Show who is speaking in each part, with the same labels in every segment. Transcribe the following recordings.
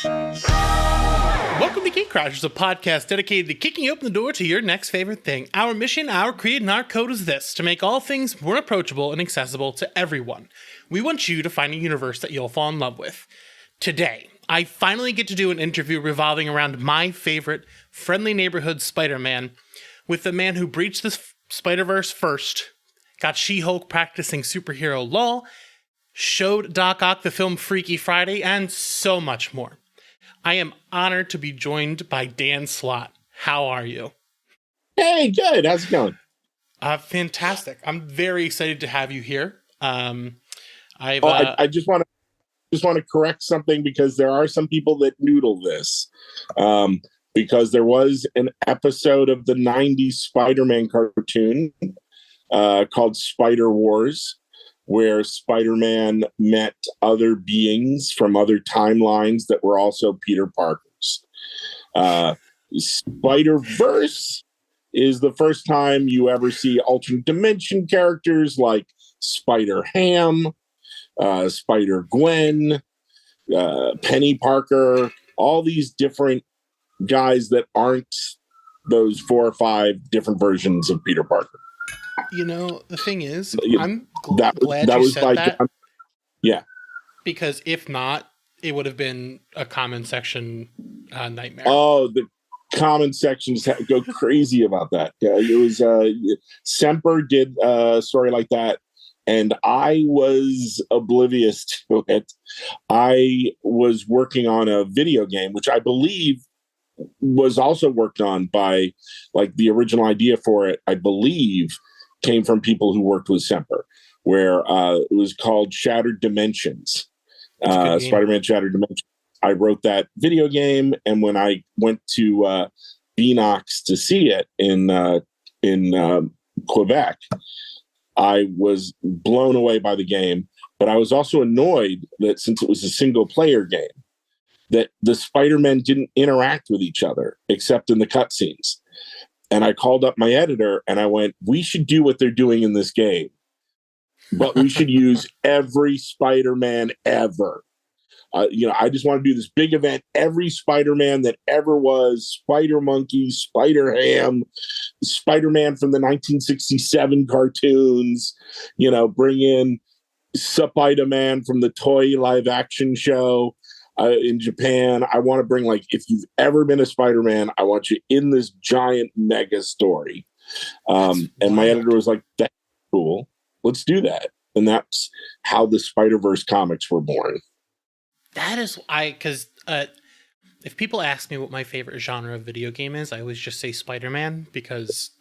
Speaker 1: Welcome to Geek Crashers, a podcast dedicated to kicking open the door to your next favorite thing. Our mission, our creed, and our code is this: to make all things more approachable and accessible to everyone. We want you to find a universe that you'll fall in love with. Today, I finally get to do an interview revolving around my favorite friendly neighborhood Spider-Man, with the man who breached the Spider-Verse first, got She-Hulk practicing superhero law, showed Doc Ock the film Freaky Friday, and so much more. I am honored to be joined by Dan Slott. How are you?
Speaker 2: Hey, good. How's it going?
Speaker 1: Fantastic. I'm very excited to have you here.
Speaker 2: I just want to correct something, because there are some people that noodle this. Because there was an episode of the 90s Spider-Man cartoon called Spider Wars, where Spider-Man met other beings from other timelines that were also Peter Parkers. Spider-Verse is the first time you ever see alternate dimension characters like Spider-Ham, Spider-Gwen, Penny Parker, all these different guys that aren't those 4 or 5 different versions of Peter Parker.
Speaker 1: You know, the thing is, I'm
Speaker 2: glad you said that. Yeah.
Speaker 1: Because if not, it would have been a comment section nightmare.
Speaker 2: Oh, the comment sections go crazy about that. It was Semper did a story like that, and I was oblivious to it. I was working on a video game, which I believe was also worked on by, like, the original idea for it, I believe, came from people who worked with Semper, where it was called Shattered Dimensions. Spider-Man Shattered Dimensions. I wrote that video game, and when I went to Beanox to see it in Quebec, I was blown away by the game, but I was also annoyed that since it was a single-player game, that the Spider-Men didn't interact with each other except in the cutscenes. And I called up my editor and I went, we should do what they're doing in this game, but we should use every Spider-Man ever. I just want to do this big event. Every Spider-Man that ever was, Spider-Monkey, Spider-Ham, Spider-Man from the 1967 cartoons, bring in Spider-Man from the toy live action show. In Japan, I want to bring, like, if you've ever been a Spider-Man, I want you in this giant mega story. And my editor was like, that's cool. Let's do that. And that's how the Spider-Verse comics were born.
Speaker 1: That is, because if people ask me what my favorite genre of video game is, I always just say Spider-Man, because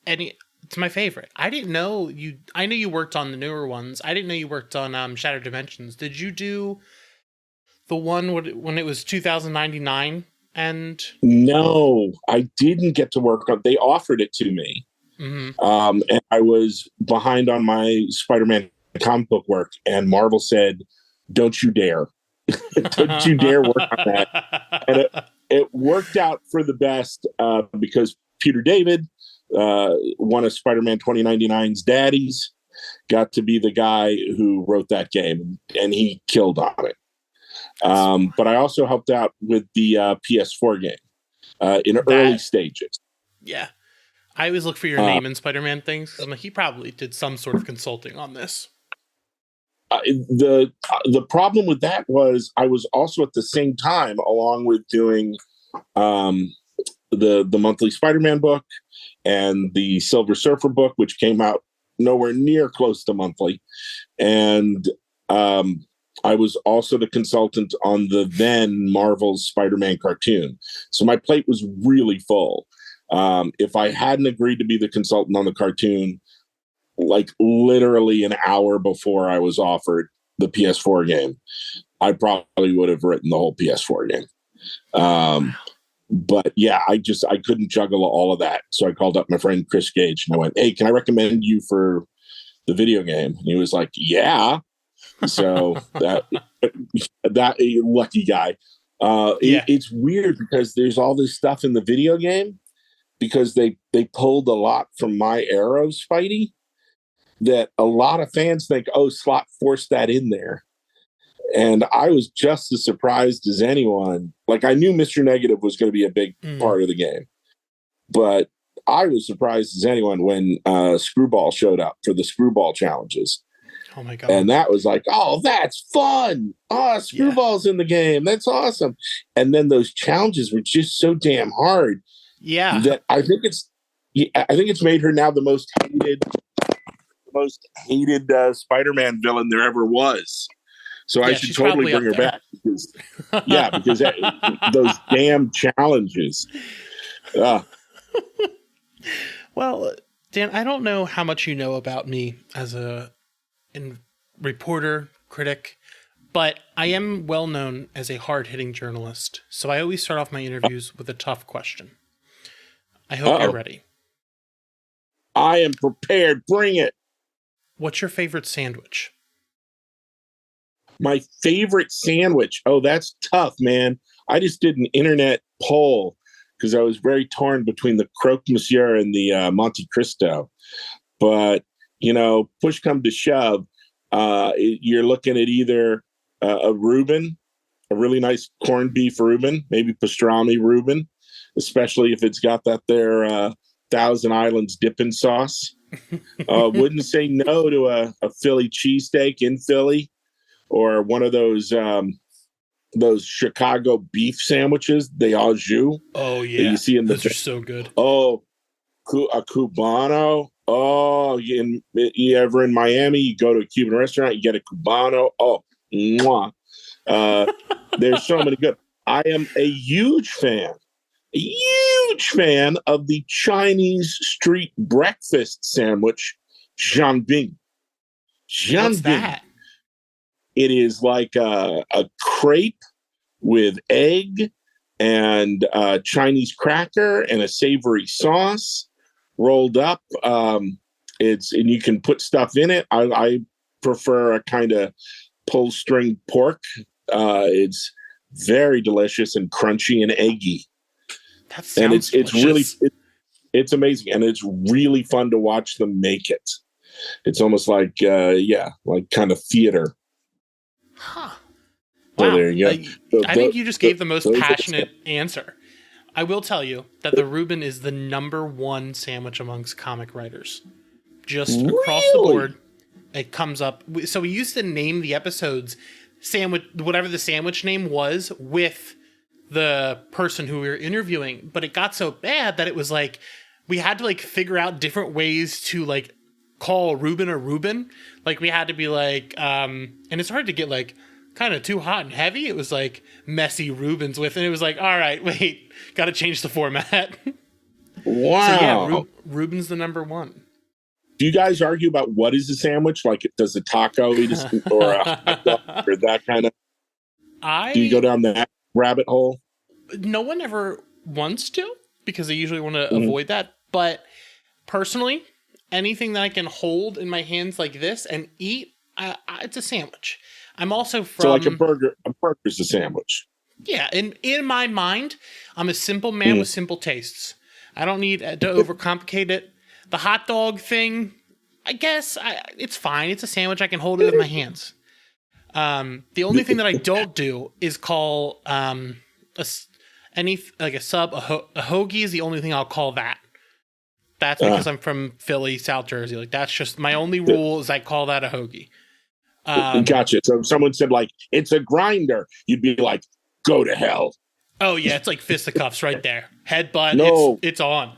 Speaker 1: it's my favorite. I know you worked on the newer ones. I didn't know you worked on Shattered Dimensions. Did you do the one when it was 2099? And
Speaker 2: no, I didn't get to work on. They offered it to me, and I was behind on my Spider-Man comic book work. And Marvel said, "Don't you dare, don't you dare work on that." And it worked out for the best, because Peter David, one of Spider-Man 2099's daddies, got to be the guy who wrote that game, and he killed on it. But I also helped out with the PS4 game in early stages.
Speaker 1: Yeah. I always look for your name in Spider-Man things. I'm like, he probably did some sort of consulting on this.
Speaker 2: The problem with that was I was also at the same time, along with doing the monthly Spider-Man book and the Silver Surfer book, which came out nowhere near close to monthly. And I was also the consultant on the then Marvel's Spider-Man cartoon. So my plate was really full. If I hadn't agreed to be the consultant on the cartoon, like literally an hour before I was offered the PS4 game, I probably would have written the whole PS4 game. But yeah, I couldn't juggle all of that. So I called up my friend Chris Gage and I went, "Hey, can I recommend you for the video game?" And he was like, "Yeah." So that lucky guy. It's weird because there's all this stuff in the video game, because they pulled a lot from my era of Spidey that a lot of fans think, oh, Slott forced that in there. And I was just as surprised as anyone. Like, I knew Mr. Negative was going to be a big part of the game, but I was surprised as anyone when Screwball showed up for the Screwball challenges.
Speaker 1: Oh my God.
Speaker 2: And that was like, oh, that's fun. Oh, Screwball's in the game. That's awesome. And then those challenges were just so damn hard.
Speaker 1: Yeah.
Speaker 2: That I think it's made her now the most hated Spider-Man villain there ever was. So I should totally bring her back because those damn challenges.
Speaker 1: Well, Dan, I don't know how much you know about me as a reporter, critic, but I am well known as a hard-hitting journalist. So I always start off my interviews with a tough question. I hope you're ready.
Speaker 2: I am prepared. Bring it.
Speaker 1: What's your favorite sandwich?
Speaker 2: My favorite sandwich. Oh, that's tough, man. I just did an internet poll because I was very torn between the Croque Monsieur and the Monte Cristo. But, push come to shove, you're looking at either a Reuben, a really nice corned beef Reuben, maybe pastrami Reuben, especially if it's got that there Thousand Islands dipping sauce. Wouldn't say no to a Philly cheesesteak in Philly, or one of those Chicago beef sandwiches, the au jus.
Speaker 1: Oh yeah,
Speaker 2: that you see in
Speaker 1: those are so good.
Speaker 2: Oh, a Cubano. Oh, you ever in Miami? You go to a Cuban restaurant, you get a Cubano. Oh, mwah. There's so many good. I am a huge fan of the Chinese street breakfast sandwich, Jianbing.
Speaker 1: What's that?
Speaker 2: It is like a crepe with egg and Chinese cracker and a savory sauce rolled up. And you can put stuff in it. I prefer a kind of pull string pork. It's very delicious and crunchy and eggy.
Speaker 1: That sounds
Speaker 2: it's really it's amazing, and it's really fun to watch them make it. It's almost like like kind of theater.
Speaker 1: Huh.
Speaker 2: So
Speaker 1: wow.
Speaker 2: There you go.
Speaker 1: I think you just gave the most passionate answer. I will tell you that the Reuben is the #1 sandwich amongst comic writers. Just across the board, it comes up. So we used to name the episodes sandwich, whatever the sandwich name was, with the person who we were interviewing, but it got so bad that it was like we had to like figure out different ways to like call Reuben a Reuben. Like we had to be like and it's hard to get like kind of too hot and heavy. It was like messy Reubens with, and it was like, all right, wait, gotta change the format.
Speaker 2: Wow.
Speaker 1: So yeah, Reuben's the #1.
Speaker 2: Do you guys argue about what is a sandwich? Like, does a taco or a hot dog or that kind of? Do you go down that rabbit hole?
Speaker 1: No one ever wants to, because they usually want to avoid that. But personally, anything that I can hold in my hands like this and eat, it's a sandwich. I'm also from...
Speaker 2: So like a burger. A burger's a sandwich.
Speaker 1: Yeah, in my mind, I'm a simple man with simple tastes. I don't need to overcomplicate it. The hot dog thing, I guess, it's fine. It's a sandwich. I can hold it with my hands. The only thing that I don't do is call a sub a hoagie is the only thing I'll call that. That's because I'm from Philly, South Jersey. Like that's just my only rule is I call that a hoagie.
Speaker 2: Gotcha. So if someone said like it's a grinder, you'd be like, go to hell.
Speaker 1: Oh yeah, it's like fisticuffs right there. Headbutt.
Speaker 2: No.
Speaker 1: It's on.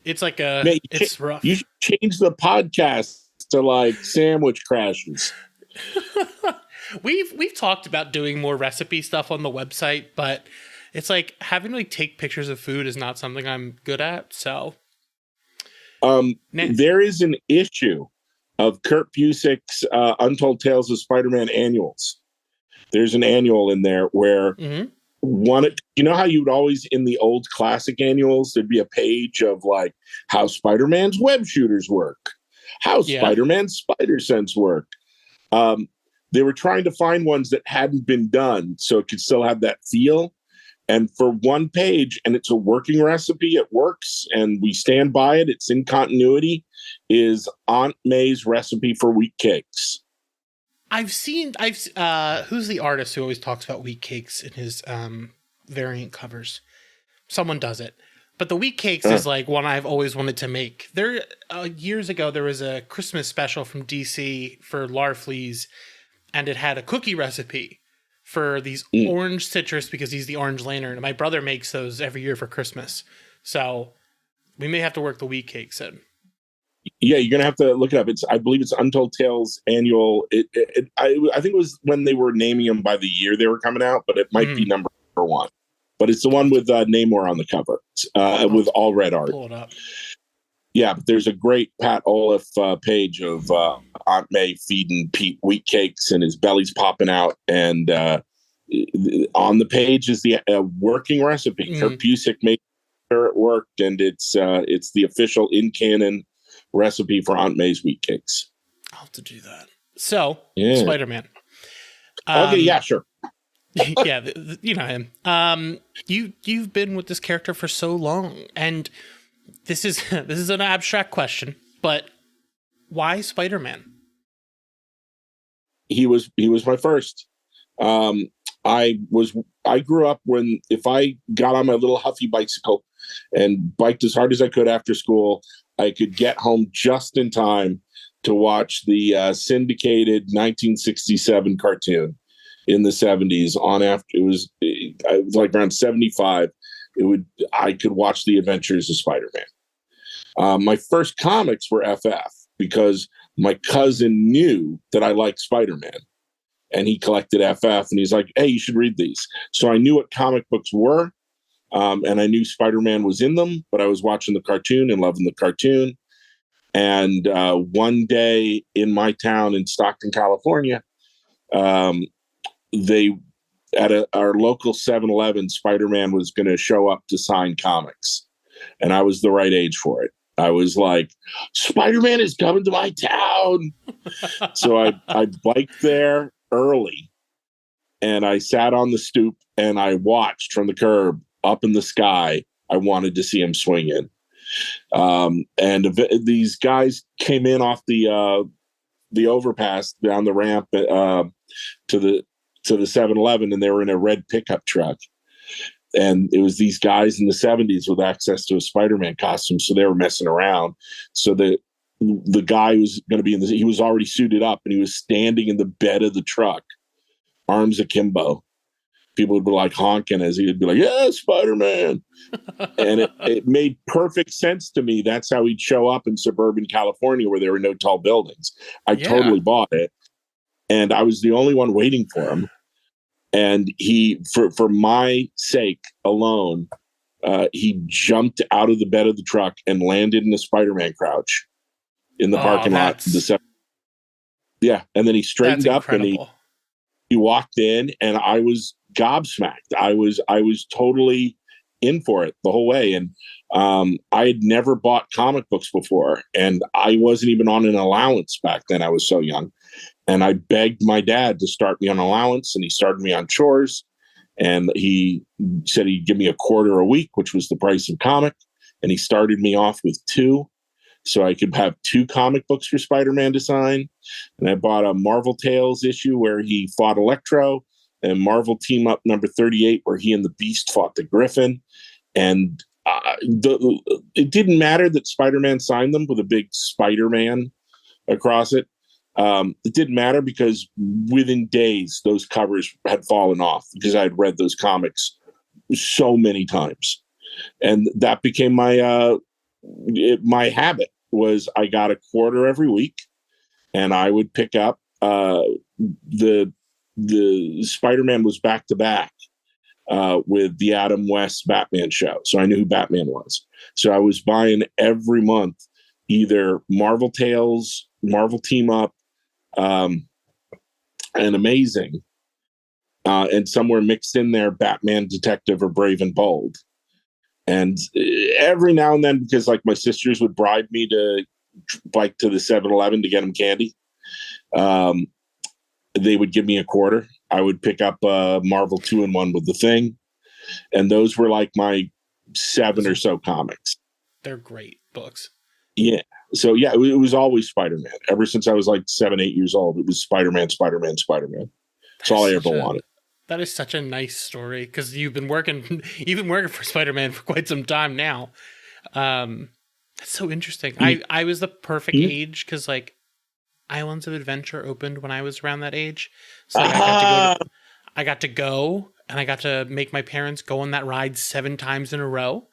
Speaker 1: It's like it's rough.
Speaker 2: You should change the podcast to like sandwich crashes.
Speaker 1: We've talked about doing more recipe stuff on the website, but it's like having to like take pictures of food is not something I'm good at. So,
Speaker 2: there is an issue of Kurt Busiek's Untold Tales of Spider-Man annuals. There's an annual in there where you know how you would always in the old classic annuals there'd be a page of like how Spider-Man's web shooters work, how Spider-Man's spider sense work. They were trying to find ones that hadn't been done so it could still have that feel. And for one page, and it's a working recipe, it works, and we stand by it, it's in continuity, is Aunt May's recipe for wheat cakes.
Speaker 1: Who's the artist who always talks about wheat cakes in his variant covers? Someone does it. But the wheat cakes is like one I've always wanted to make. There years ago there was a Christmas special from DC for Larfleeze, and it had a cookie recipe for these orange citrus because he's the orange lantern. And my brother makes those every year for Christmas. So we may have to work the wheat cakes in.
Speaker 2: Yeah, you're gonna have to look it up. I believe it's Untold Tales annual. I think it was when they were naming them by the year they were coming out, but it might be number one. But it's the one with Namor on the cover with all red art.
Speaker 1: Pull it up.
Speaker 2: Yeah, but there's a great Pat Olaf page of Aunt May feeding Pete wheat cakes and his belly's popping out. And on the page is the working recipe. Kurt Busiek made sure it worked, and it's the official in canon recipe for Aunt May's wheat cakes.
Speaker 1: I'll have to do that. So, Spider-Man.
Speaker 2: Okay, yeah, sure.
Speaker 1: Yeah, you know him. You've been with this character for so long, and this is an abstract question, but why Spider-Man?
Speaker 2: He was my first. I grew up when if I got on my little Huffy bicycle and biked as hard as I could after school, I could get home just in time to watch the syndicated 1967 cartoon in the 70s on after it was like around 75. I could watch the adventures of Spider-Man. My first comics were FF because my cousin knew that I liked Spider-Man and he collected FF and he's like, hey, you should read these. So I knew what comic books were. And I knew Spider-Man was in them, but I was watching the cartoon and loving the cartoon. And one day in my town in Stockton, California, our local 7-Eleven, Spider-Man was going to show up to sign comics. And I was the right age for it. I was like, Spider-Man is coming to my town. So I biked there early and I sat on the stoop and I watched from the curb up in the sky. I wanted to see him swing in. And these guys came in off the overpass down the ramp to the 7-Eleven, and they were in a red pickup truck. And it was these guys in the 70s with access to a Spider-Man costume, so they were messing around. So the guy was going to be he was already suited up, and he was standing in the bed of the truck, arms akimbo. People would be like honking as he would be like, yeah, Spider-Man. And it made perfect sense to me. That's how he'd show up in suburban California where there were no tall buildings. I totally bought it. And I was the only one waiting for him. And he, for my sake alone, he jumped out of the bed of the truck and landed in a Spider-Man crouch in the parking lot. Yeah. And then he straightened up and he walked in, and I was gobsmacked. I was totally in for it the whole way. And I had never bought comic books before, and I wasn't even on an allowance back then. I was so young. And I begged my dad to start me on allowance, and he started me on chores. And he said he'd give me $0.25 a week, which was the price of comic. And he started me off with 2, so I could have 2 comic books for Spider-Man to sign. And I bought a Marvel Tales issue where he fought Electro, and Marvel Team Up number 38 where he and the Beast fought the Griffin. And it didn't matter that Spider-Man signed them with a big Spider-Man across it. It didn't matter because within days, those covers had fallen off because I had read those comics so many times. And that became my habit. Was I got $0.25 every week, and I would pick up the Spider-Man was back to back with the Adam West Batman show. So I knew who Batman was. So I was buying every month either Marvel Tales, Marvel Team Up, and Amazing, and somewhere mixed in there, Batman Detective or Brave and Bold. And every now and then, because like my sisters would bribe me to bike to the 7-Eleven to get them candy, they would give me $0.25. I would pick up Marvel 2-in-1 with the Thing. And those were like my 7 or so comics.
Speaker 1: They're great books.
Speaker 2: Yeah. So yeah, it was always Spider-Man. Ever since I was like 7, 8 years old, it was Spider-Man, Spider-Man, Spider-Man. That's all I ever wanted.
Speaker 1: That is such a nice story because you've been working for Spider-Man for quite some time now. That's so interesting. I was the perfect age because like Islands of Adventure opened when I was around that age, so like, I got to go and I got to make my parents go on that ride 7 times in a row,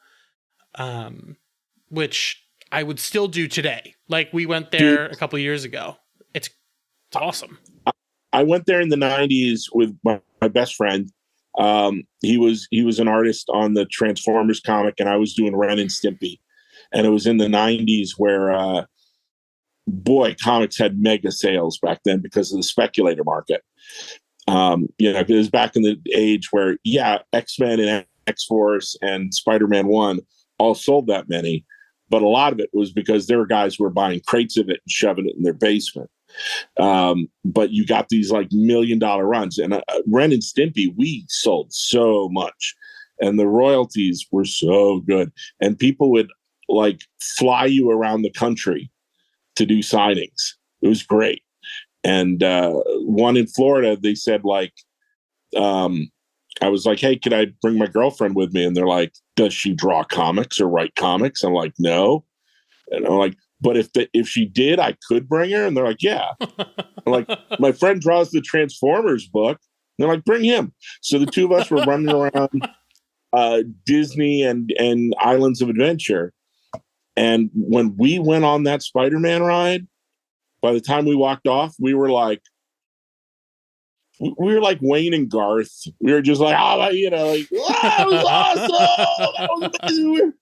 Speaker 1: which I would still do today. Like we went there a couple years ago. It's awesome.
Speaker 2: I went there in the 90s with my best friend. He was an artist on the Transformers comic, and I was doing Ren and Stimpy. And it was in the 90s where, comics had mega sales back then because of the speculator market. It was back in the age where, X-Men and X-Force and Spider-Man 1 all sold that many. But a lot of it was because there were guys who were buying crates of it and shoving it in their basement. But you got these like $1 million runs, and Ren and Stimpy, we sold so much, and the royalties were so good, and people would like fly you around the country to do signings. It was great. And one in Florida, they said like, I was like, hey, can I bring my girlfriend with me? And they're like, does she draw comics or write comics? I'm like, no. And I'm like, but if she did, I could bring her. And they're like, yeah. I'm like, my friend draws the Transformers book. And they're like, bring him. So the two of us were running around Disney and Islands of Adventure. And when we went on that Spider-Man ride, by the time we walked off, we were like Wayne and Garth. We were just like, wow, that was awesome. That was amazing.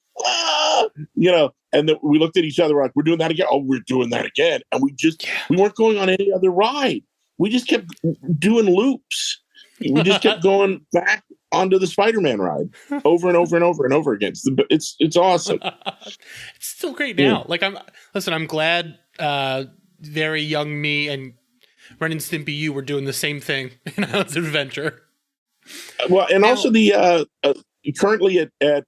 Speaker 2: And then we looked at each other like, we're doing that again. Oh, we're doing that again. And we weren't going on any other ride. We just kept doing loops. We just kept going back onto the Spider-Man ride over and over and over and over again. It's awesome.
Speaker 1: It's still great now. Like I'm glad very young me and Ren and Stimpy you were doing the same thing in Islands of Adventure.
Speaker 2: Well, and also the currently at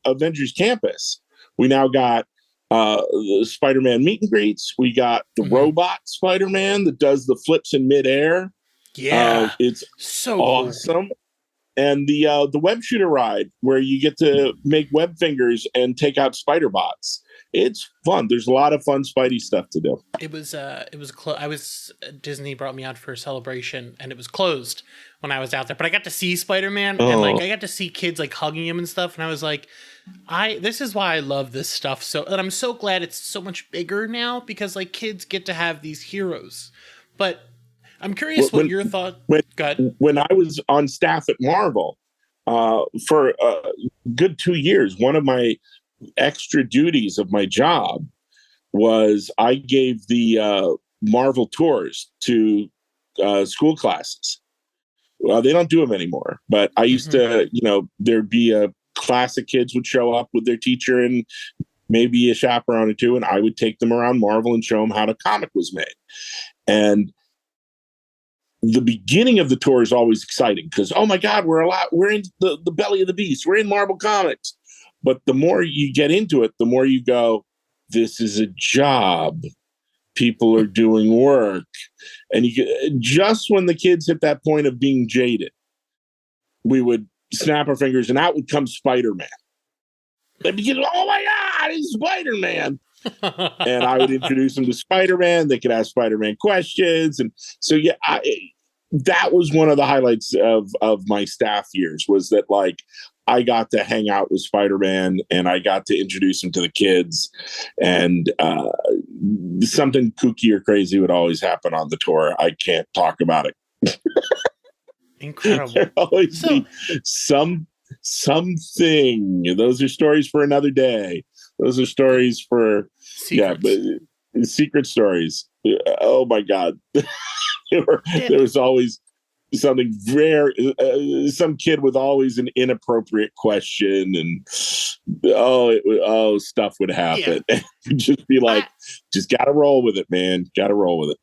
Speaker 2: Avengers Campus, we now got the Spider-Man meet and greets. We got the robot Spider-Man that does the flips in midair.
Speaker 1: Yeah,
Speaker 2: it's
Speaker 1: so
Speaker 2: awesome. Cool. And the web shooter ride where you get to make web fingers and take out spider bots. It's fun. There's a lot of fun Spidey stuff to do.
Speaker 1: Disney brought me out for a celebration and it was closed when I was out there, but I got to see Spider-Man and like I got to see kids like hugging him and stuff. And I was like, this is why I love this stuff. And I'm so glad it's so much bigger now because like kids get to have these heroes. But I'm curious what your thought.
Speaker 2: When I was on staff at Marvel for a good 2 years, one of my extra duties of my job was I gave the Marvel tours to school classes. Well, they don't do them anymore, but I used to, there'd be a class of kids would show up with their teacher and maybe a chaperone or two, and I would take them around Marvel and show them how the comic was made. And the beginning of the tour is always exciting because, oh my God, we're in the belly of the beast. We're in Marvel Comics. But the more you get into it, the more you go, this is a job. People are doing work. And just when the kids hit that point of being jaded, we would snap our fingers and out would come Spider-Man. They'd begin, oh my God, it's Spider-Man. And I would introduce them to Spider-Man. They could ask Spider-Man questions. And so, that was one of the highlights of my staff years was that like I got to hang out with Spider-Man and I got to introduce him to the kids, and something kooky or crazy would always happen on the tour. I can't talk about it.
Speaker 1: Incredible.
Speaker 2: There'd always be something. Those are stories for another day. Those are stories for secret stories. Oh my God. There was always something very some kid with always an inappropriate question, and stuff would happen. Yeah. Just be like, just gotta roll with it, man. Gotta roll with it.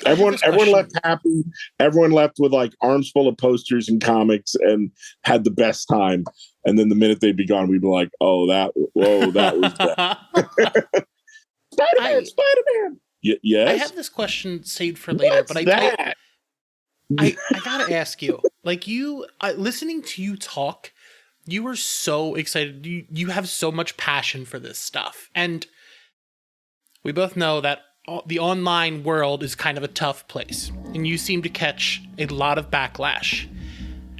Speaker 2: Everyone left happy. Everyone left with like arms full of posters and comics and had the best time. And then the minute they'd be gone, we'd be like, that was bad.
Speaker 1: I
Speaker 2: Spider-Man.
Speaker 1: I
Speaker 2: Yes.
Speaker 1: have this question saved for later,
Speaker 2: What's
Speaker 1: but
Speaker 2: that?
Speaker 1: I gotta ask you, like listening to you talk, you were so excited. You have so much passion for this stuff, and we both know that the online world is kind of a tough place, and you seem to catch a lot of backlash.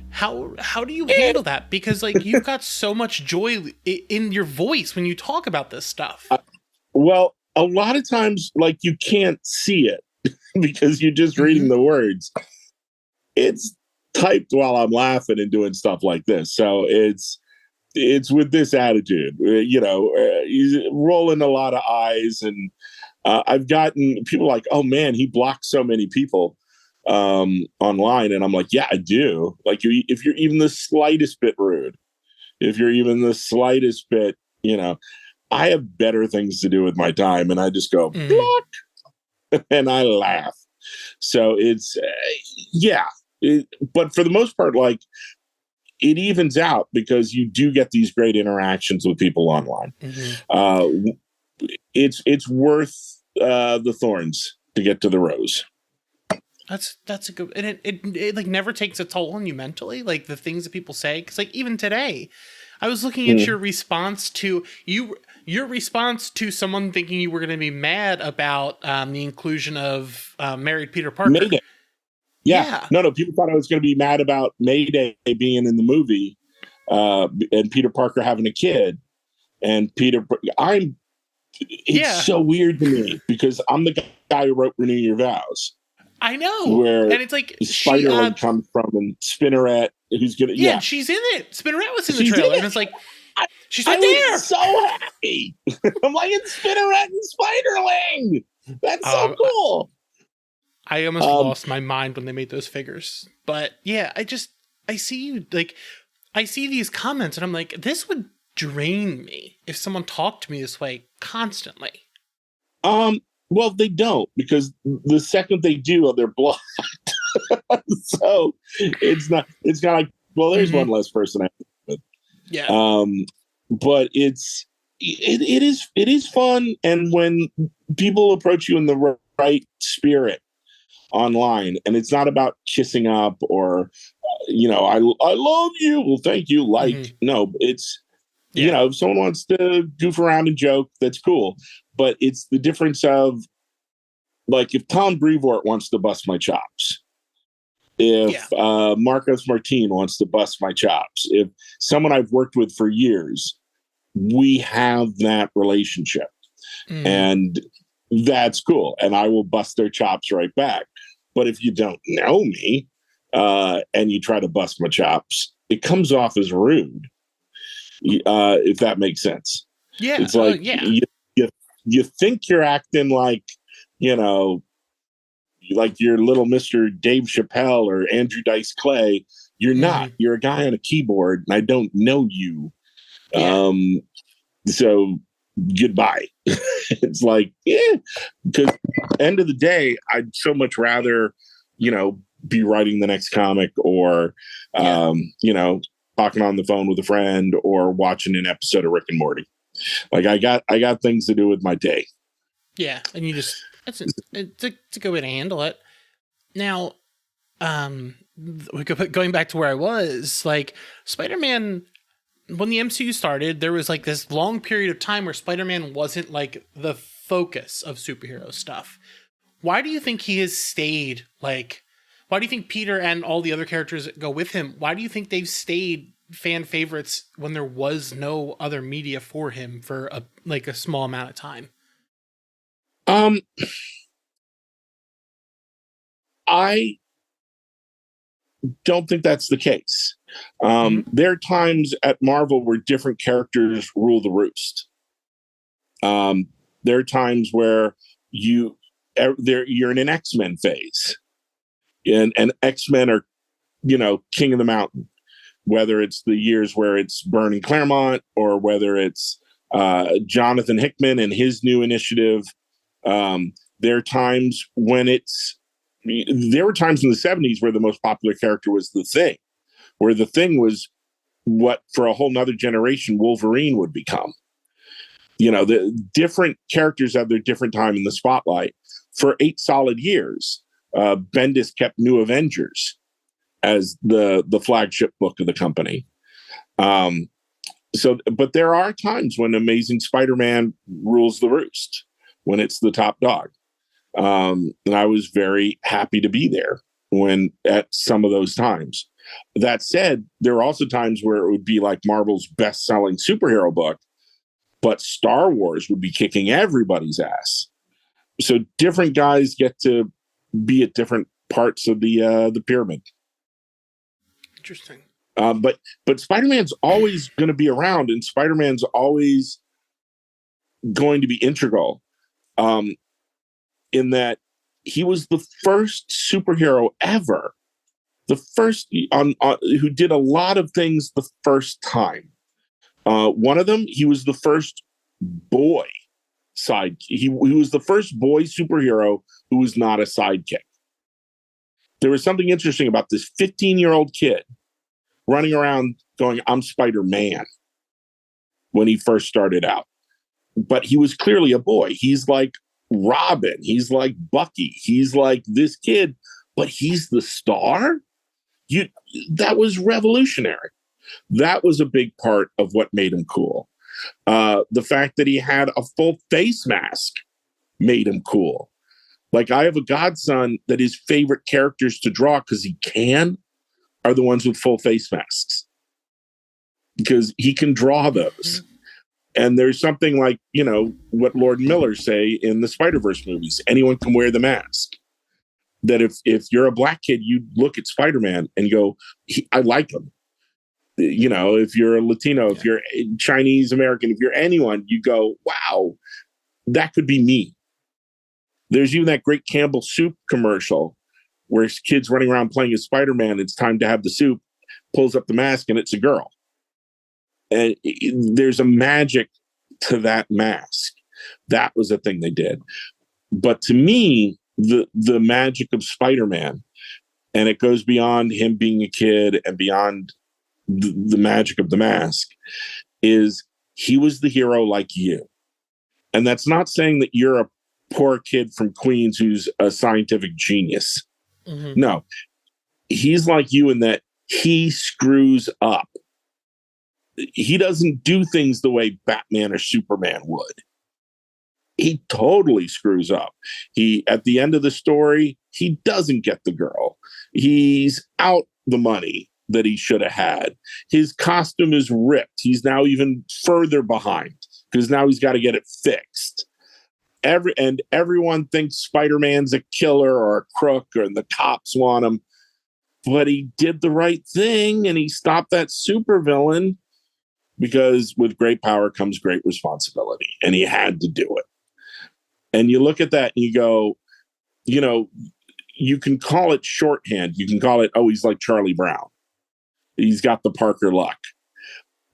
Speaker 1: How do you handle that? Because like you've got so much joy in your voice when you talk about this stuff.
Speaker 2: Well, a lot of times, like, you can't see it because you're just reading the words. It's typed while I'm laughing and doing stuff like this. So it's with this attitude, he's rolling a lot of eyes. And I've gotten people like, oh man, he blocked so many people online. And I'm like, yeah, I do. Like, if you're even the slightest bit rude, if you're even the slightest bit, I have better things to do with my time. And I just go, block, and I laugh. So it's, but for the most part, like, it evens out because you do get these great interactions with people online. It's worth the thorns to get to the rose.
Speaker 1: That's a good, and it like never takes a toll on you mentally, like the things that people say. Because like even today, I was looking at your response to your response to someone thinking you were going to be mad about the inclusion of married Peter Parker.
Speaker 2: Mayday. Yeah. No, people thought I was going to be mad about Mayday being in the movie and Peter Parker having a kid. And it's so weird to me because I'm the guy who wrote Renew Your Vows.
Speaker 1: I know.
Speaker 2: Where
Speaker 1: and it's like
Speaker 2: Spider-Man comes from, and Spinneret, who's going to...
Speaker 1: Yeah, she's in it. Spinneret was in the trailer. And it's like, she's right there.
Speaker 2: I was so happy. I'm like, it's Spinneret and Spiderling. That's so cool.
Speaker 1: I almost lost my mind when they made those figures. But yeah, I see you, like, I see these comments and I'm like, this would drain me if someone talked to me this way constantly.
Speaker 2: Well, they don't, because the second they do, they're blocked. So it's not like, well, there's one less person I think with.
Speaker 1: Yeah.
Speaker 2: But it is fun. And when people approach you in the right spirit online, and it's not about kissing up or, I love you. Well, thank you. No, it's, if someone wants to goof around and joke, that's cool. But it's the difference of, like, if Tom Brevoort wants to bust my chops, if Marcos Martin wants to bust my chops, if someone I've worked with for years, we have that relationship. And that's cool. And I will bust their chops right back. But if you don't know me and you try to bust my chops, it comes off as rude, if that makes sense.
Speaker 1: Yeah.
Speaker 2: It's like, you think you're acting like, like you're little Mr. Dave Chappelle or Andrew Dice Clay. You're not. You're a guy on a keyboard, and I don't know you. So goodbye. It's like, because end of the day, I'd so much rather, be writing the next comic or, talking on the phone with a friend or watching an episode of Rick and Morty. Like, I got things to do with my day.
Speaker 1: Yeah. And you just, it's a good way to handle it. Now, going back to where I was, like, Spider-Man, when the MCU started, there was like this long period of time where Spider-Man wasn't like the focus of superhero stuff. Why do you think he has stayed, like, why do you think Peter and all the other characters that go with him, why do you think they've stayed fan favorites when there was no other media for him for a small amount of time?
Speaker 2: I don't think that's the case. There are times at Marvel where different characters rule the roost. There are times where you're in an X-Men phase, and X-Men are, king of the mountain. Whether it's the years where it's Bernie Claremont or whether it's Jonathan Hickman and his new initiative. There are times when there were times in the 70s where the most popular character was the Thing, where the Thing was what for a whole nother generation Wolverine would become. The different characters have their different time in the spotlight. For 8 solid years, Bendis kept New Avengers as the flagship book of the company. But there are times when Amazing Spider-Man rules the roost, when it's the top dog. And I was very happy to be there at some of those times. That said, there are also times where it would be like Marvel's best-selling superhero book, but Star Wars would be kicking everybody's ass. So different guys get to be at different parts of the pyramid.
Speaker 1: Interesting.
Speaker 2: But Spider-Man's always going to be around, and Spider-Man's always going to be integral, in that he was the first superhero ever, the first who did a lot of things the first time. One of them, he was the first boy side. He was the first boy superhero who was not a sidekick. There was something interesting about this 15-year-old kid running around going, "I'm Spider-Man," when he first started out. But he was clearly a boy. He's like Robin. He's like Bucky. He's like this kid, but he's the star? That was revolutionary. That was a big part of what made him cool. The fact that he had a full face mask made him cool. Like, I have a godson that his favorite characters to draw, because he can, are the ones with full face masks, because he can draw those. And there's something like, what Lord and Miller say in the Spider-Verse movies, anyone can wear the mask. That if you're a black kid, you look at Spider-Man and go, I like him. If you're a Latino, if you're Chinese American, if you're anyone, you go, wow, that could be me. There's even that great Campbell soup commercial where kids running around playing as Spider-Man. It's time to have the soup, pulls up the mask, and it's a girl. And there's a magic to that mask. That was a thing they did. But to me, the magic of Spider-Man, and it goes beyond him being a kid and beyond the magic of the mask, is he was the hero like you. And that's not saying that you're a poor kid from Queens who's a scientific genius. Mm-hmm. No, he's like you in that he screws up. He doesn't do things the way Batman or Superman would. He totally screws up. At the end of the story, he doesn't get the girl. He's out the money that he should have had. His costume is ripped. He's now even further behind because now he's got to get it fixed. Everyone thinks Spider-Man's a killer or a crook, or the cops want him. But he did the right thing, and he stopped that supervillain, because with great power comes great responsibility, and he had to do it. And you look at that and you go, you can call it shorthand. You can call it, oh, he's like Charlie Brown. He's got the Parker luck.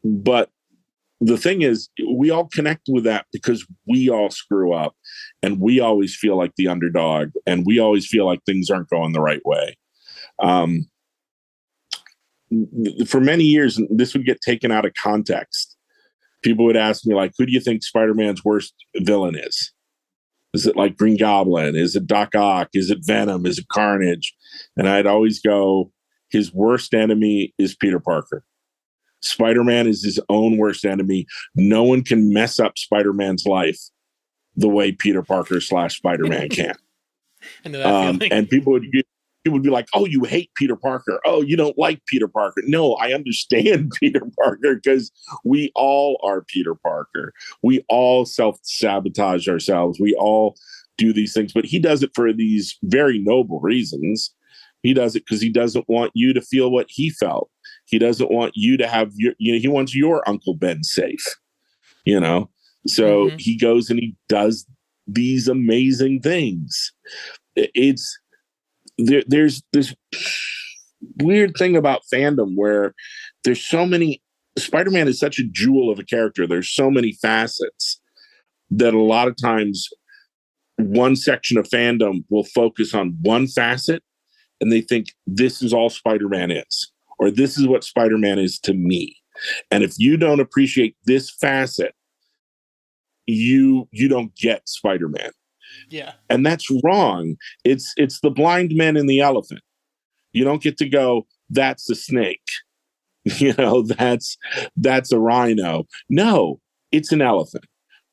Speaker 2: But the thing is, we all connect with that because we all screw up, and we always feel like the underdog, and we always feel like things aren't going the right way. For many years, this would get taken out of context. People would ask me, like, who do you think Spider-Man's worst villain is? Is it like Green Goblin? Is it Doc Ock? Is it Venom? Is it Carnage? And I'd always go, his worst enemy is Peter Parker. Spider-Man is his own worst enemy. No one can mess up Spider-Man's life the way Peter Parker / Spider-Man can.
Speaker 1: I know that feeling.
Speaker 2: And people would be like, oh, you hate Peter Parker. Oh, you don't like Peter Parker. No, I understand Peter Parker, because we all are Peter Parker. We all self-sabotage ourselves. We all do these things, but he does it for these very noble reasons. He does it because he doesn't want you to feel what he felt. He doesn't want you to have he wants your Uncle Ben safe, So he goes and he does these amazing things. There's this weird thing about fandom where there's so many. Spider-Man is such a jewel of a character. There's so many facets that a lot of times one section of fandom will focus on one facet, and they think this is all Spider-Man is, or this is what Spider-Man is to me. And if you don't appreciate this facet, you don't get Spider-Man.
Speaker 1: Yeah.
Speaker 2: And that's wrong. It's the blind man and the elephant. You don't get to go, that's a snake. That's a rhino. No, it's an elephant.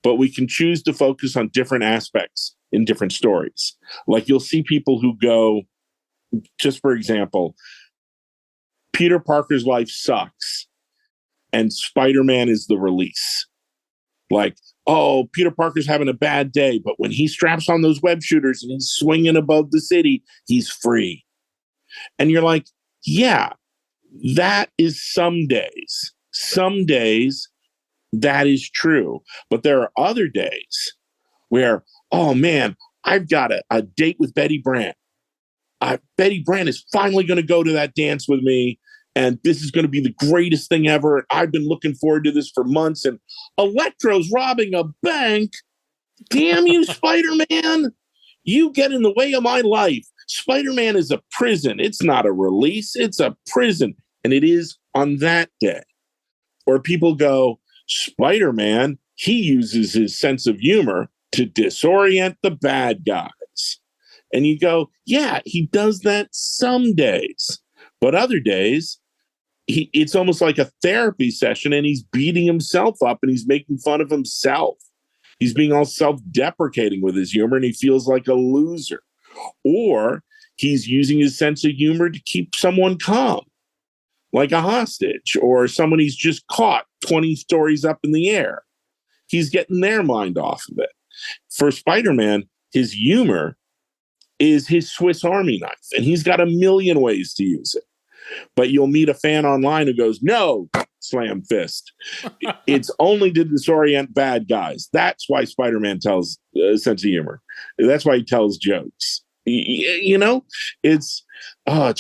Speaker 2: But we can choose to focus on different aspects in different stories. Like you'll see people who go, just for example, Peter Parker's life sucks and Spider-Man is the release. Like, oh, Peter Parker's having a bad day, but when he straps on those web shooters and he's swinging above the city, he's free. And you're like, yeah, that is some days. Some days that is true. But there are other days where, oh man, I've got a date with Betty Brant. Betty Brant is finally going to go to that dance with me. And this is going to be the greatest thing ever. I've been looking forward to this for months. And Electro's robbing a bank. Damn you, Spider-Man. You get in the way of my life. Spider-Man is a prison. It's not a release. It's a prison. And it is on that day. Or people go, Spider-Man, he uses his sense of humor to disorient the bad guys. And you go, yeah, he does that some days. But other days, it's almost like a therapy session and he's beating himself up and he's making fun of himself. He's being all self-deprecating with his humor and he feels like a loser. Or he's using his sense of humor to keep someone calm, like a hostage or someone he's just caught 20 stories up in the air. He's getting their mind off of it. For Spider-Man, his humor is his Swiss Army knife, and he's got a million ways to use it. But you'll meet a fan online who goes, no, slam fist. It's only to disorient bad guys. That's why Spider-Man tells a sense of humor. That's why he tells jokes. It's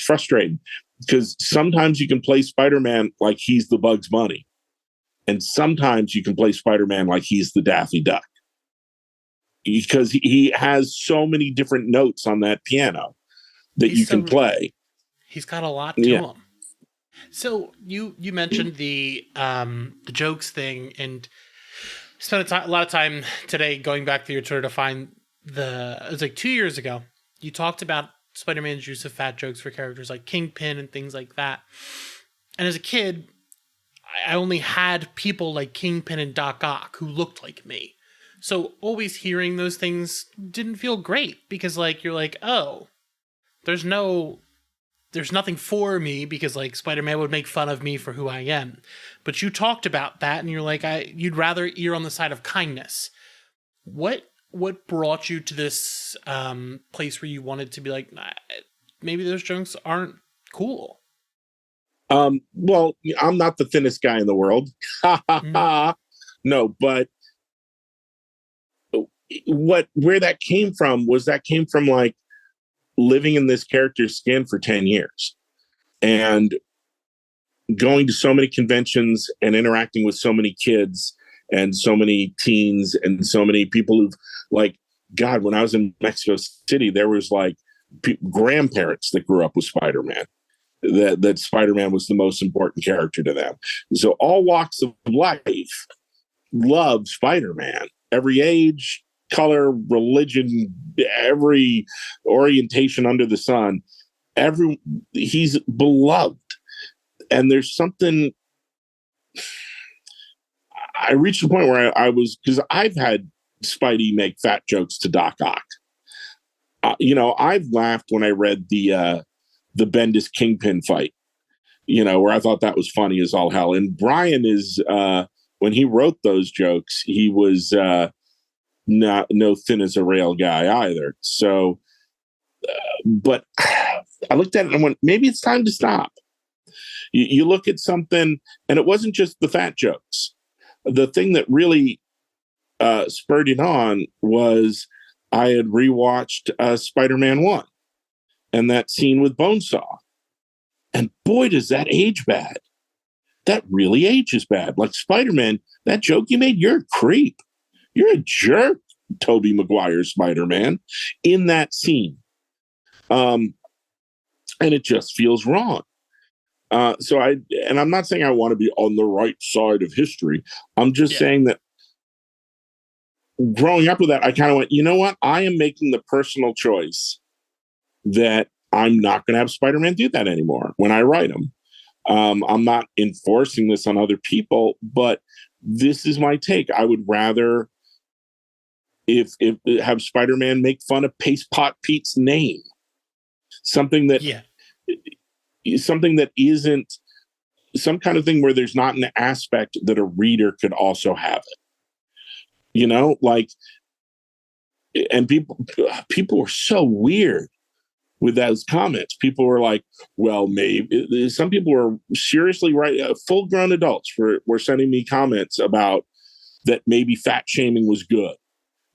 Speaker 2: frustrating because sometimes you can play Spider-Man like he's the Bugs Bunny. And sometimes you can play Spider-Man like he's the Daffy Duck. Because he has so many different notes on that piano that you can play.
Speaker 1: He's got a lot to him. So you mentioned the jokes thing, and spent a lot of time today going back through your Twitter to find it was like 2 years ago. You talked about Spider-Man's use of fat jokes for characters like Kingpin and things like that. And as a kid, I only had people like Kingpin and Doc Ock who looked like me. So always hearing those things didn't feel great because like you're like, oh, there's nothing for me because like Spider-Man would make fun of me for who I am. But you talked about that and you're like, you'd rather err on the side of kindness. What brought you to this place where you wanted to be like, nah, maybe those jokes aren't cool?
Speaker 2: Well, I'm not the thinnest guy in the world. No, but where that came from like living in this character's skin for 10 years and going to so many conventions and interacting with so many kids and so many teens and so many people who've like, God, when I was in Mexico City, there was like grandparents that grew up with Spider-Man, that Spider-Man was the most important character to them. So all walks of life love Spider-Man, every age, color, religion, every orientation under the sun. He's beloved. And there's something, I reached a point where I was, because I've had Spidey make fat jokes to Doc Ock. I've laughed when I read the Bendis Kingpin fight, where I thought that was funny as all hell. And Brian is, when he wrote those jokes, he was not no thin as a rail guy either. So, but I looked at it and went, maybe it's time to stop. You look at something, and it wasn't just the fat jokes. The thing that really spurred it on was I had rewatched Spider-Man 1 and that scene with Bonesaw. And boy, does that age bad. That really ages bad. Like Spider-Man, that joke you made, you're a creep. You're a jerk, Tobey Maguire's Spider-Man, in that scene. And it just feels wrong. So I'm not saying I want to be on the right side of history. I'm just saying that growing up with that, I kind of went, you know what? I am making the personal choice that I'm not going to have Spider-Man do that anymore when I write him. I'm not enforcing this on other people, but this is my take. I would rather if have Spider-Man make fun of Paste Pot Pete's name, something that isn't some kind of thing where there's not an aspect that a reader could also have it. You know, like, and people were so weird with those comments. People were like, well, maybe some people were seriously full grown adults were sending me comments about that maybe fat shaming was good.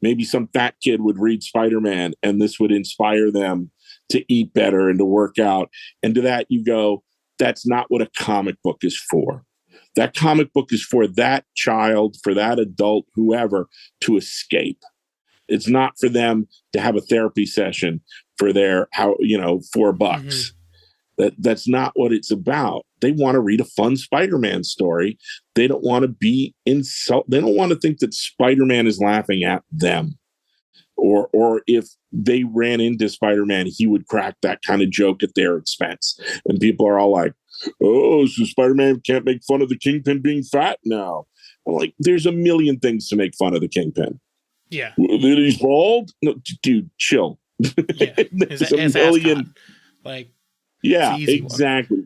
Speaker 2: Maybe some fat kid would read Spider-Man and this would inspire them to eat better and to work out. And to that you go, that's not what a comic book is for. That comic book is for that child, for that adult, whoever, to escape. It's not for them to have a therapy session for their $4. That's not what it's about. They want to read a fun Spider-Man story. They don't want to be they don't want to think that Spider-Man is laughing at them. Or if they ran into Spider-Man, he would crack that kind of joke at their expense. And people are all like, oh, so Spider-Man can't make fun of the Kingpin being fat now. I'm like, there's a million things to make fun of the Kingpin.
Speaker 1: Yeah.
Speaker 2: That he's bald? No, dude, chill.
Speaker 1: Yeah.
Speaker 2: There's a million.
Speaker 1: Like,
Speaker 2: yeah, exactly.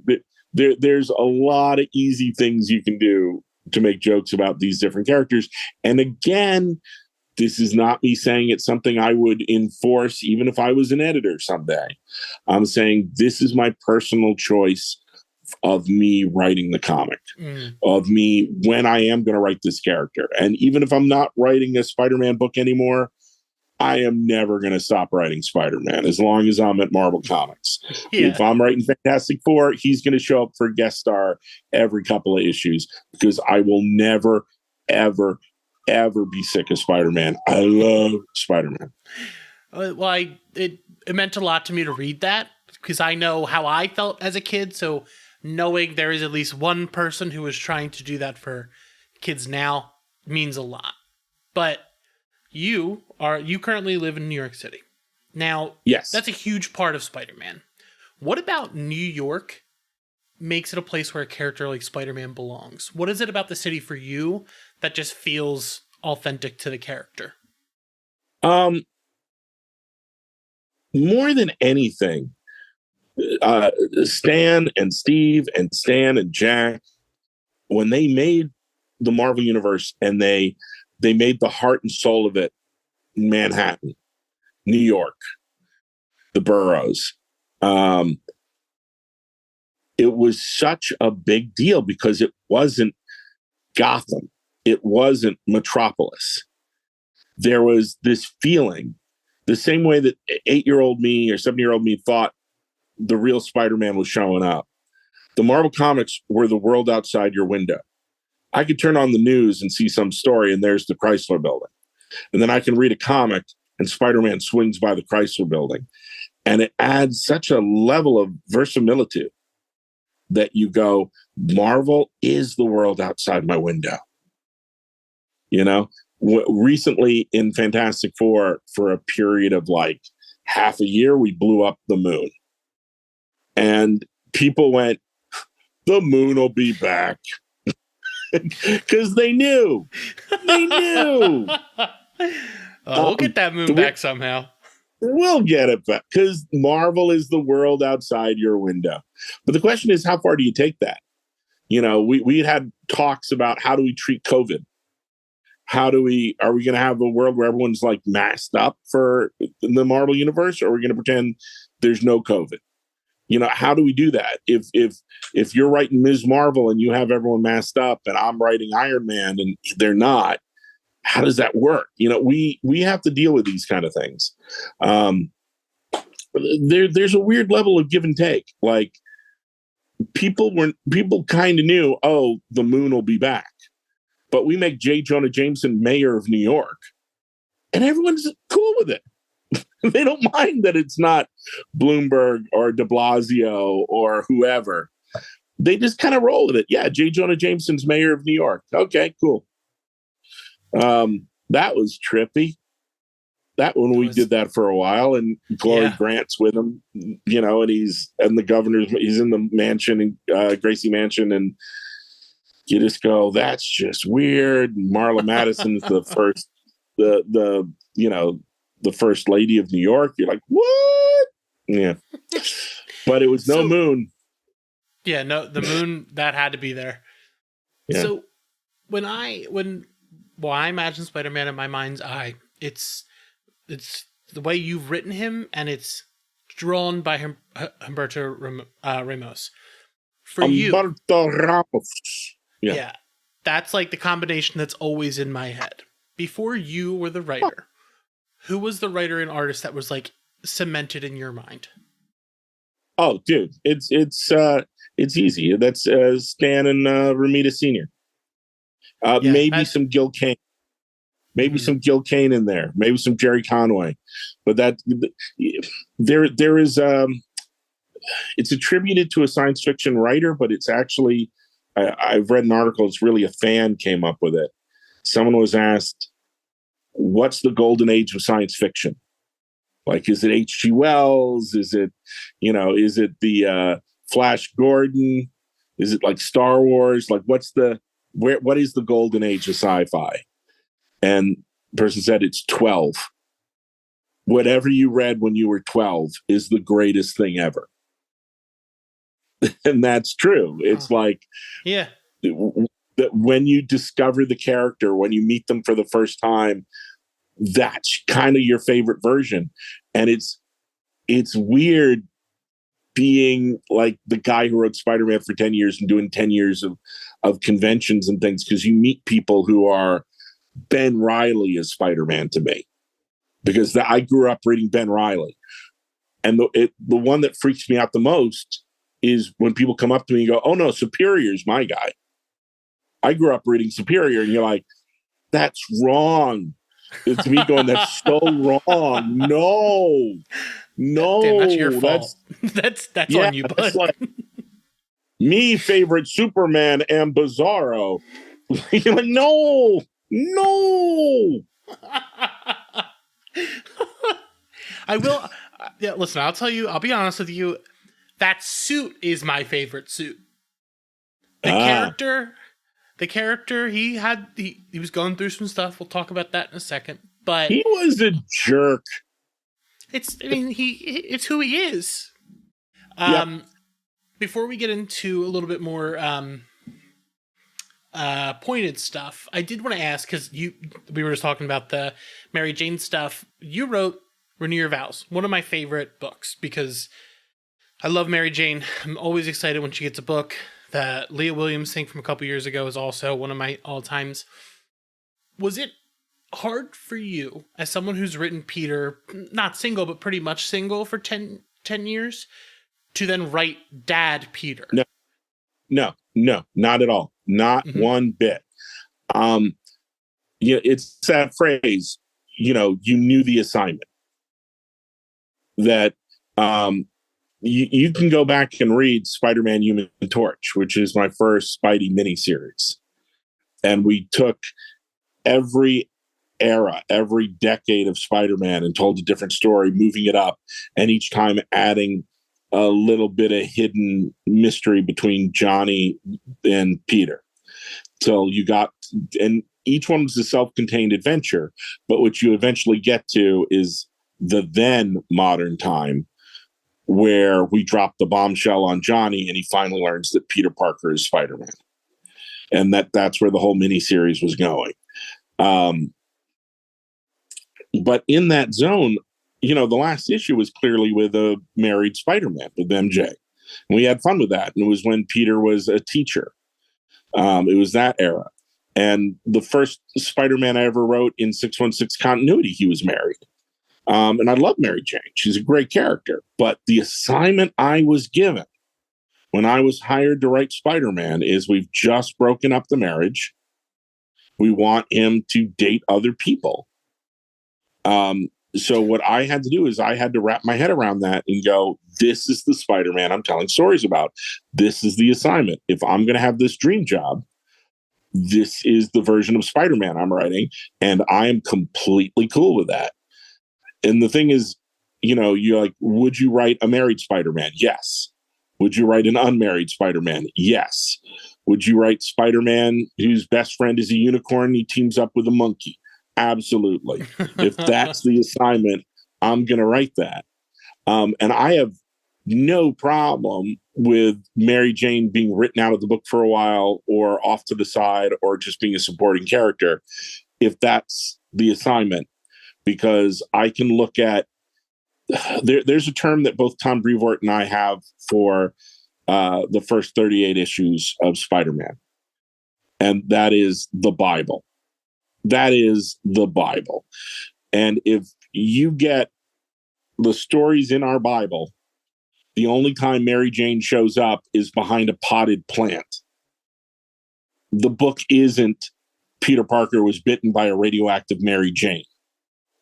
Speaker 2: There's a lot of easy things you can do to make jokes about these different characters. And again, this is not me saying it's something I would enforce even if I was an editor someday. I'm saying this is my personal choice of me writing the comic, of me when I am going to write this character. And even if I'm not writing a Spider-Man book anymore, I am never going to stop writing Spider-Man as long as I'm at Marvel Comics. Yeah. If I'm writing Fantastic Four, he's going to show up for a guest star every couple of issues because I will never, ever, ever be sick of Spider-Man. I love Spider-Man.
Speaker 1: Well, it meant a lot to me to read that because I know how I felt as a kid. So knowing there is at least one person who is trying to do that for kids now means a lot. But you currently live in New York City. Now,
Speaker 2: yes,
Speaker 1: that's a huge part of Spider-Man. What about New York makes it a place where a character like Spider-Man belongs? What is it about the city for you that just feels authentic to the character?
Speaker 2: More than anything, Stan and Steve and Stan and Jack, when they made the Marvel Universe and they made the heart and soul of it Manhattan, New York, the boroughs. It was such a big deal because it wasn't Gotham. It wasn't Metropolis. There was this feeling, the same way that 8-year-old me or 7-year-old me thought the real Spider-Man was showing up. The Marvel Comics were the world outside your window. I could turn on the news and see some story and there's the Chrysler Building. And then I can read a comic and Spider-Man swings by the Chrysler Building. And it adds such a level of verisimilitude that you go, Marvel is the world outside my window. You know, recently in Fantastic Four, for a period of like half a year, we blew up the moon. And people went, the moon will be back. Because they knew. They knew.
Speaker 1: We'll get that moon back somehow.
Speaker 2: We'll get it back because Marvel is the world outside your window. But the question is, how far do you take that? You know, we had talks about how do we treat COVID? Are we going to have a world where everyone's like masked up for the Marvel Universe, or are we going to pretend there's no COVID? You know, how do we do that? If you're writing Ms. Marvel and you have everyone masked up and I'm writing Iron Man and they're not, how does that work? You know, we have to deal with these kind of things. There's a weird level of give and take. Like people kind of knew, oh, the moon will be back. But we make J. Jonah Jameson mayor of New York and everyone's cool with it. They don't mind that it's not Bloomberg or de Blasio or whoever. They just kind of roll with it. Yeah, J. Jonah Jameson's mayor of New York. Okay, cool. That was trippy. That one we did that for a while, and Glory Grant's with him, and he's and the governor's he's in the mansion, Gracie Mansion, and you just go, that's just weird. Marla Madison's the first, the first lady of New York. You're like, what? Yeah, but it was no moon.
Speaker 1: Yeah, no, the moon that had to be there. Yeah. So when I imagine Spider-Man in my mind's eye, it's the way you've written him, and it's drawn by Humberto Ramos. For
Speaker 2: Humberto Ramos.
Speaker 1: Yeah, that's like the combination that's always in my head. Before you were the writer, who was the writer and artist that was like cemented in your mind?
Speaker 2: Oh, dude, it's easy. That's Stan and Romita Sr. Maybe some Gil Kane. Maybe some Gil Kane in there. Maybe some Jerry Conway. But that there is it's attributed to a science fiction writer, but it's actually I've read an article. It's really a fan came up with it. Someone was asked, "What's the golden age of science fiction? Like, is it H.G. Wells? Is it the Flash Gordon? Is it like Star Wars? Like, what is the golden age of sci-fi?" And the person said it's 12. Whatever you read when you were 12 is the greatest thing ever. And that's true. It's like, that when you discover the character, when you meet them for the first time, that's kind of your favorite version. And it's weird being like the guy who wrote Spider-Man for 10 years and doing 10 years of conventions and things, because you meet people who are Ben Reilly is Spider-Man to me, because I grew up reading Ben Reilly. And the one that freaks me out the most is when people come up to me and go, "Oh no, Superior's my guy. I grew up reading Superior." And you're like, "That's wrong." It's me going, "That's so wrong. No.
Speaker 1: Damn, that's your fault. That's on you, bud.
Speaker 2: Like, me favorite Superman and Bizarro." You're like, no.
Speaker 1: I will. Listen, I'll be honest with you. That suit is my favorite suit. The character, he was going through some stuff. We'll talk about that in a second. But
Speaker 2: he was a jerk.
Speaker 1: It's who he is. Before we get into a little bit more pointed stuff, I did want to ask, because we were just talking about the Mary Jane stuff. You wrote Renew Your Vows, one of my favorite books, because I love Mary Jane. I'm always excited when she gets a book. The Leah Williams thing from a couple years ago is also one of my all-times. Was it hard for you, as someone who's written Peter, not single, but pretty much single for 10 years, to then write Dad Peter?
Speaker 2: No, not at all. Not one bit. It's that phrase, you knew the assignment. That you can go back and read Spider-Man Human Torch, which is my first Spidey miniseries. And we took every era, every decade of Spider-Man and told a different story, moving it up, and each time adding a little bit of hidden mystery between Johnny and Peter. So and each one was a self-contained adventure, but what you eventually get to is the then modern time, where we drop the bombshell on Johnny and he finally learns that Peter Parker is Spider-Man. And that's where the whole miniseries was going. But in that zone, the last issue was clearly with a married Spider-Man, with MJ. And we had fun with that. And it was when Peter was a teacher. It was that era. And the first Spider-Man I ever wrote in 616 continuity, he was married. And I love Mary Jane. She's a great character. But the assignment I was given when I was hired to write Spider-Man is, we've just broken up the marriage. We want him to date other people. So what I had to do is I had to wrap my head around that and go, this is the Spider-Man I'm telling stories about. This is the assignment. If I'm going to have this dream job, this is the version of Spider-Man I'm writing, and I am completely cool with that. And the thing is, you're like, would you write a married Spider-Man? Yes. Would you write an unmarried Spider-Man? Yes. Would you write Spider-Man whose best friend is a unicorn? He teams up with a monkey. Absolutely. If that's the assignment, I'm going to write that. And I have no problem with Mary Jane being written out of the book for a while or off to the side or just being a supporting character, if that's the assignment, because I can look at there's a term that both Tom Brevoort and I have for the first 38 issues of Spider-Man, and that is the Bible. That is the Bible. And if you get the stories in our Bible, the only time Mary Jane shows up is behind a potted plant. The book isn't Peter Parker was bitten by a radioactive Mary Jane.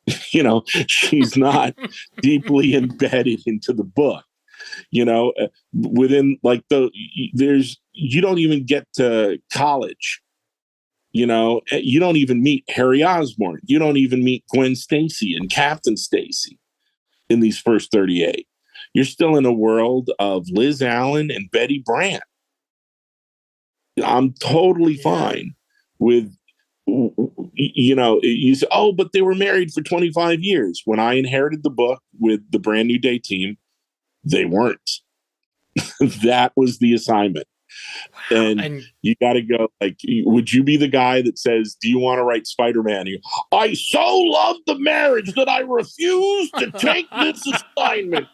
Speaker 2: She's not deeply embedded into the book. Within you don't even get to college. You don't even meet Harry Osborn. You don't even meet Gwen Stacy and Captain Stacy in these first 38. You're still in a world of Liz Allen and Betty Brant. I'm totally fine with, you say, oh, but they were married for 25 years. When I inherited the book with the Brand New Day team, they weren't. That was the assignment. Wow. And you got to go, like, would you be the guy that says, do you want to write Spider-Man? I so love the marriage that I refuse to take this assignment.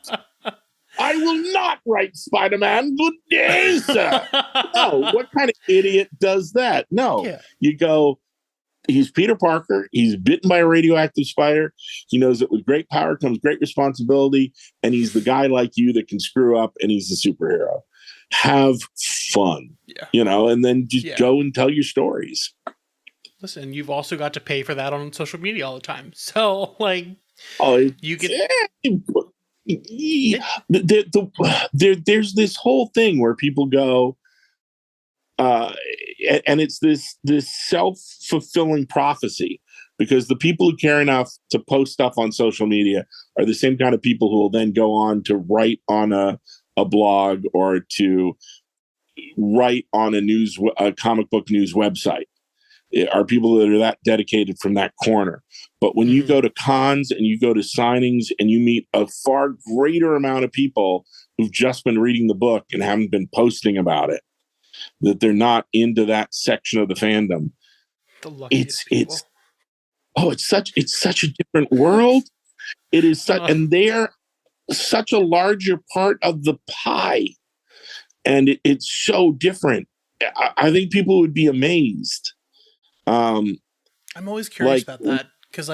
Speaker 2: I will not write Spider-Man. Good day, sir. No, what kind of idiot does that? No, You go, he's Peter Parker. He's bitten by a radioactive spider. He knows that with great power comes great responsibility. And he's the guy like you that can screw up, and he's the superhero. Have fun, and then just go and tell your stories.
Speaker 1: Listen, you've also got to pay for that on social media all the time. So, you get...
Speaker 2: There's this whole thing where people go, and it's this self-fulfilling prophecy, because the people who care enough to post stuff on social media are the same kind of people who will then go on to write on a blog or to write on a comic book news website. Are people that are that dedicated from that corner. But when you go to cons and you go to signings and you meet a far greater amount of people who've just been reading the book and haven't been posting about it, that they're not into that section of the fandom. It's such a different world. It is such, and they're such a larger part of the pie, and it's so different. I think people would be amazed.
Speaker 1: I'm always curious about that, because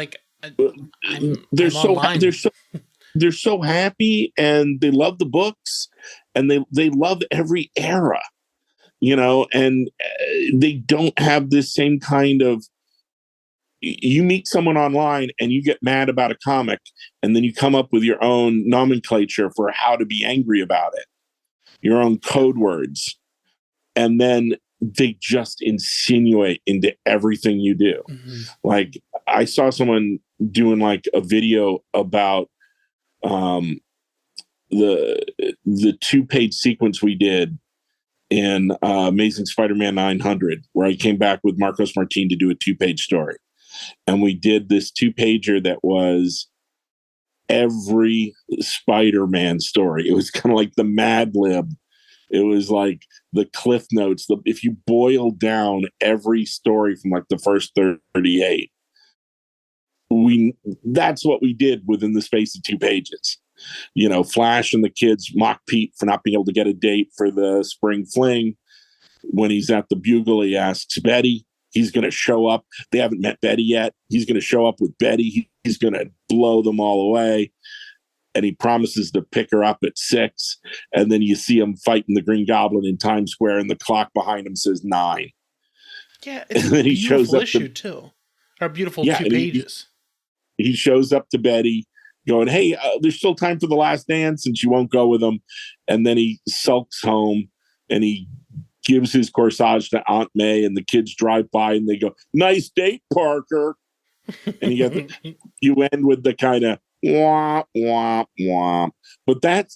Speaker 2: they're so happy, and they love the books, and they love every era, and they don't have this same kind of. You meet someone online and you get mad about a comic, and then you come up with your own nomenclature for how to be angry about it, your own code words, and then they just insinuate into everything you do. Like, I saw someone doing a video about the 2-page sequence we did in Amazing Spider-Man 900, where I came back with Marcos Martin to do a 2-page story. And we did this 2-pager that was every Spider-Man story. It was kind of like the Mad Lib. It was like the Cliff Notes. If you boil down every story from the first 38, that's what we did within the space of 2 pages. Flash and the kids mock Pete for not being able to get a date for the spring fling. When he's at the Bugle, he asks Betty. He's going to show up. They haven't met Betty yet. He's going to show up with Betty. He's going to blow them all away. And he promises to pick her up at 6. And then you see him fighting the Green Goblin in Times Square, and the clock behind him says 9.
Speaker 1: Yeah, it's a beautiful issue, too. Or beautiful 2 pages.
Speaker 2: He shows up to Betty going, hey, there's still time for the last dance, and she won't go with him. And then he sulks home, and he gives his corsage to Aunt May, and the kids drive by and they go, "Nice date, Parker." And you end with the kind of womp womp womp. But that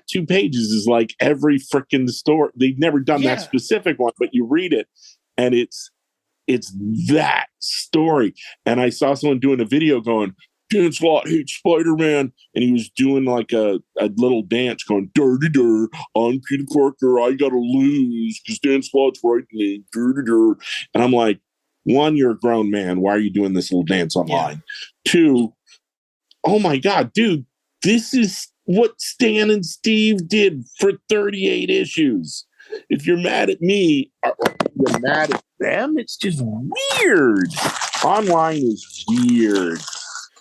Speaker 2: 2 pages is like every freaking story. They've never done that specific one, but you read it and it's that story. And I saw someone doing a video going, "Dan Slott hates Spider-Man," and he was doing like a little dance going, "Dirty dir, I'm Peter Parker, I gotta lose because Dan Slott's writing me, dirty dir." And I'm like, 1, you're a grown man. Why are you doing this little dance online? 2, oh my God, dude, this is what Stan and Steve did for 38 issues. If you're mad at me, or you're mad at them, it's just weird. Online is weird.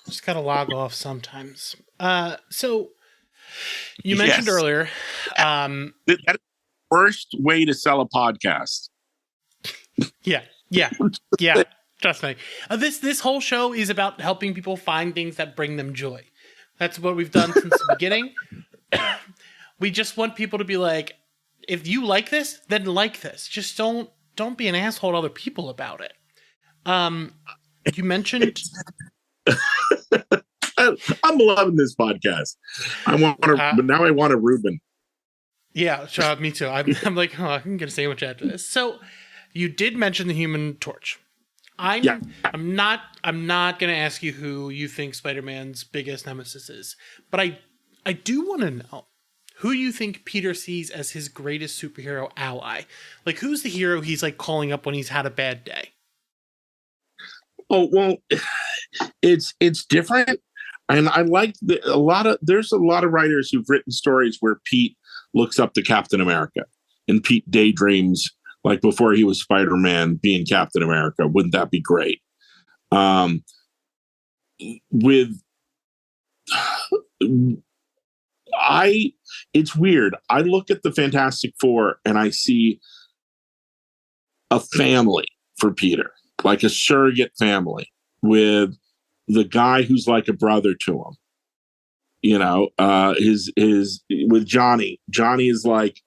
Speaker 1: Just gotta log off sometimes. So you mentioned earlier,
Speaker 2: that's the worst way to sell a podcast.
Speaker 1: Yeah. Trust me. This whole show is about helping people find things that bring them joy. That's what we've done since the beginning. We just want people to be like, if you like this, then like this. Just don't be an asshole to other people about it. You mentioned.
Speaker 2: I'm loving this podcast. But now I want a Reuben.
Speaker 1: Yeah, sure, me too. I'm like, I can get a sandwich after this. So, you did mention the Human Torch. I'm not going to ask you who you think Spider-Man's biggest nemesis is, but I do want to know who you think Peter sees as his greatest superhero ally. Like, who's the hero he's like calling up when he's had a bad day?
Speaker 2: Oh, well, it's different. And I like there's a lot of writers who've written stories where Pete looks up to Captain America and Pete daydreams like before he was Spider-Man being Captain America. Wouldn't that be great? It's weird. I look at the Fantastic Four and I see a family for Peter, like a surrogate family with the guy who's like a brother to him. You know, his with Johnny. Johnny is like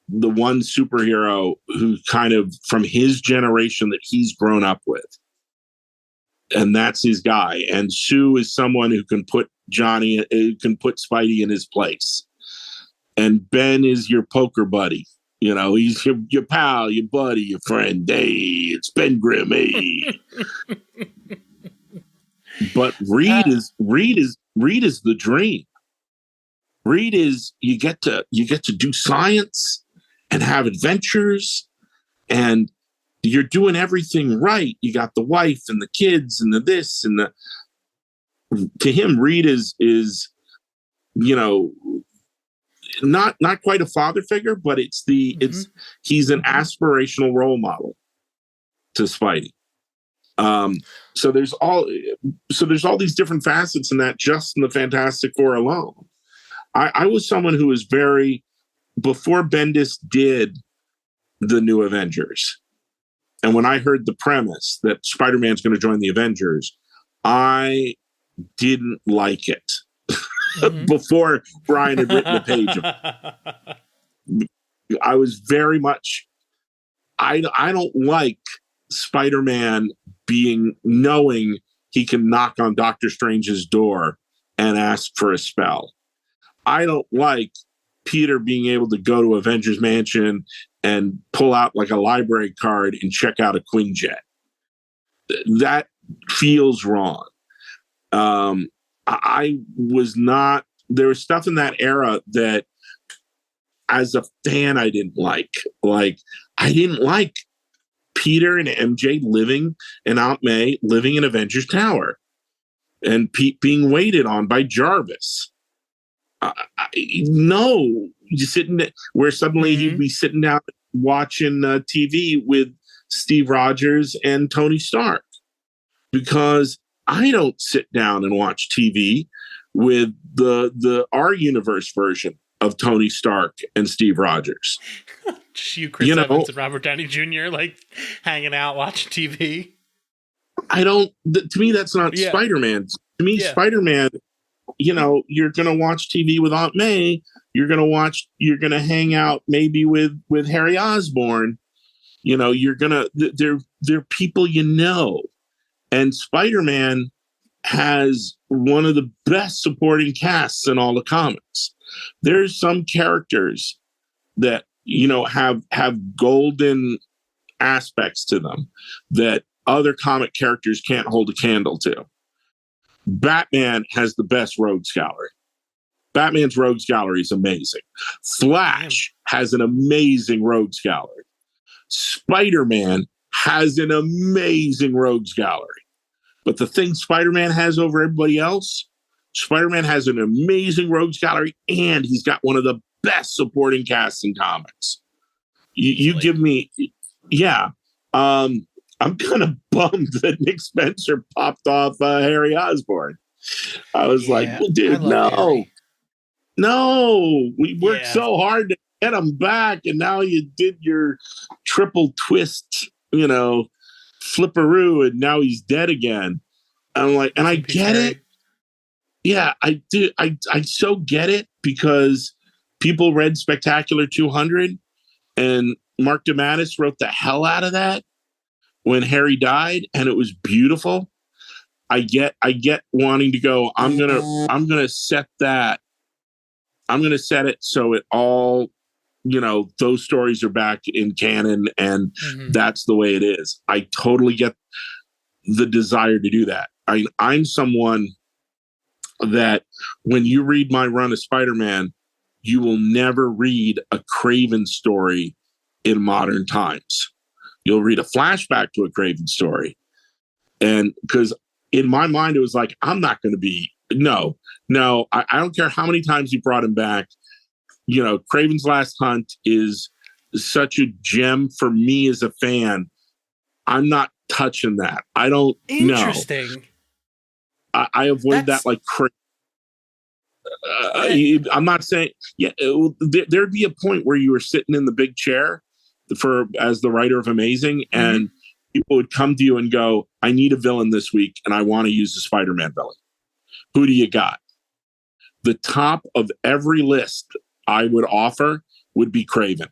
Speaker 2: the one superhero who kind of from his generation that he's grown up with. And that's his guy. And Sue is someone who can put Spidey in his place. And Ben is your poker buddy. You know, he's your pal, your buddy, your friend. Hey, it's Ben Grimm. Hey. But Reed is the dream. Reed is you get to do science and have adventures, and you're doing everything right. You got the wife and the kids and the this and the. To him, Reed is you know, not quite a father figure, but he's an aspirational role model to Spidey. So there's all these different facets in that just in the Fantastic Four alone. I was someone who was very, before Bendis did the New Avengers, and when I heard the premise that Spider-Man's going to join the Avengers, I didn't like it. Before Brian had written the page. I was very much, I don't like Spider-Man knowing he can knock on Doctor Strange's door and ask for a spell. I don't like Peter being able to go to Avengers Mansion and pull out like a library card and check out a Quinjet. That feels wrong. I was not, there was stuff in that era that as a fan, I didn't like. Like, I didn't like Peter and MJ living and Aunt May living in Avengers Tower and Pete being waited on by Jarvis. No, you sitting where suddenly he'd be sitting down watching TV with Steve Rogers and Tony Stark, because I don't sit down and watch TV with the our universe version of Tony Stark and Steve Rogers.
Speaker 1: Just you, Chris Evans, and Robert Downey Jr. like hanging out watching TV.
Speaker 2: I don't. To me, that's not Spider-Man. To me, Spider-Man you're going to watch TV with Aunt May. You're going to hang out maybe with Harry Osborn. They're people, and Spider-Man has one of the best supporting casts in all the comics. There's some characters that, have golden aspects to them that other comic characters can't hold a candle to. Batman has the best rogues gallery. Batman's rogues gallery is amazing. Flash has an amazing rogues gallery. Spider-Man has an amazing rogues gallery. But the thing Spider-Man has over everybody else, Spider-Man has an amazing rogues gallery, and he's got one of the best supporting casts in comics. You give me, yeah. I'm kind of bummed that Nick Spencer popped off Harry Osborn. I was like, well, dude, no, we worked so hard to get him back, and now you did your triple twist, flipperoo, and now he's dead again. I'm like, and I get it. Yeah, I do. I so get it, because people read Spectacular 200, and Mark DeMatteis wrote the hell out of that when Harry died, and it was beautiful. I get wanting to go, I'm gonna set that. I'm gonna set it so it all, those stories are back in canon, and that's the way it is. I totally get the desire to do that. I'm someone that when you read my run of Spider-Man, you will never read a Craven story in modern times. You'll read a flashback to a Craven story. And because in my mind, it was like, I'm not going to be, no, I don't care how many times you brought him back. Craven's Last Hunt is such a gem for me as a fan. I'm not touching that. I don't know.
Speaker 1: Interesting.
Speaker 2: I avoid that like crazy. I'm not saying, there'd be a point where you were sitting in the big chair as the writer of Amazing, and people would come to you and go, I need a villain this week, and I want to use the Spider-Man villain. Who do you got? The top of every list I would offer would be Craven,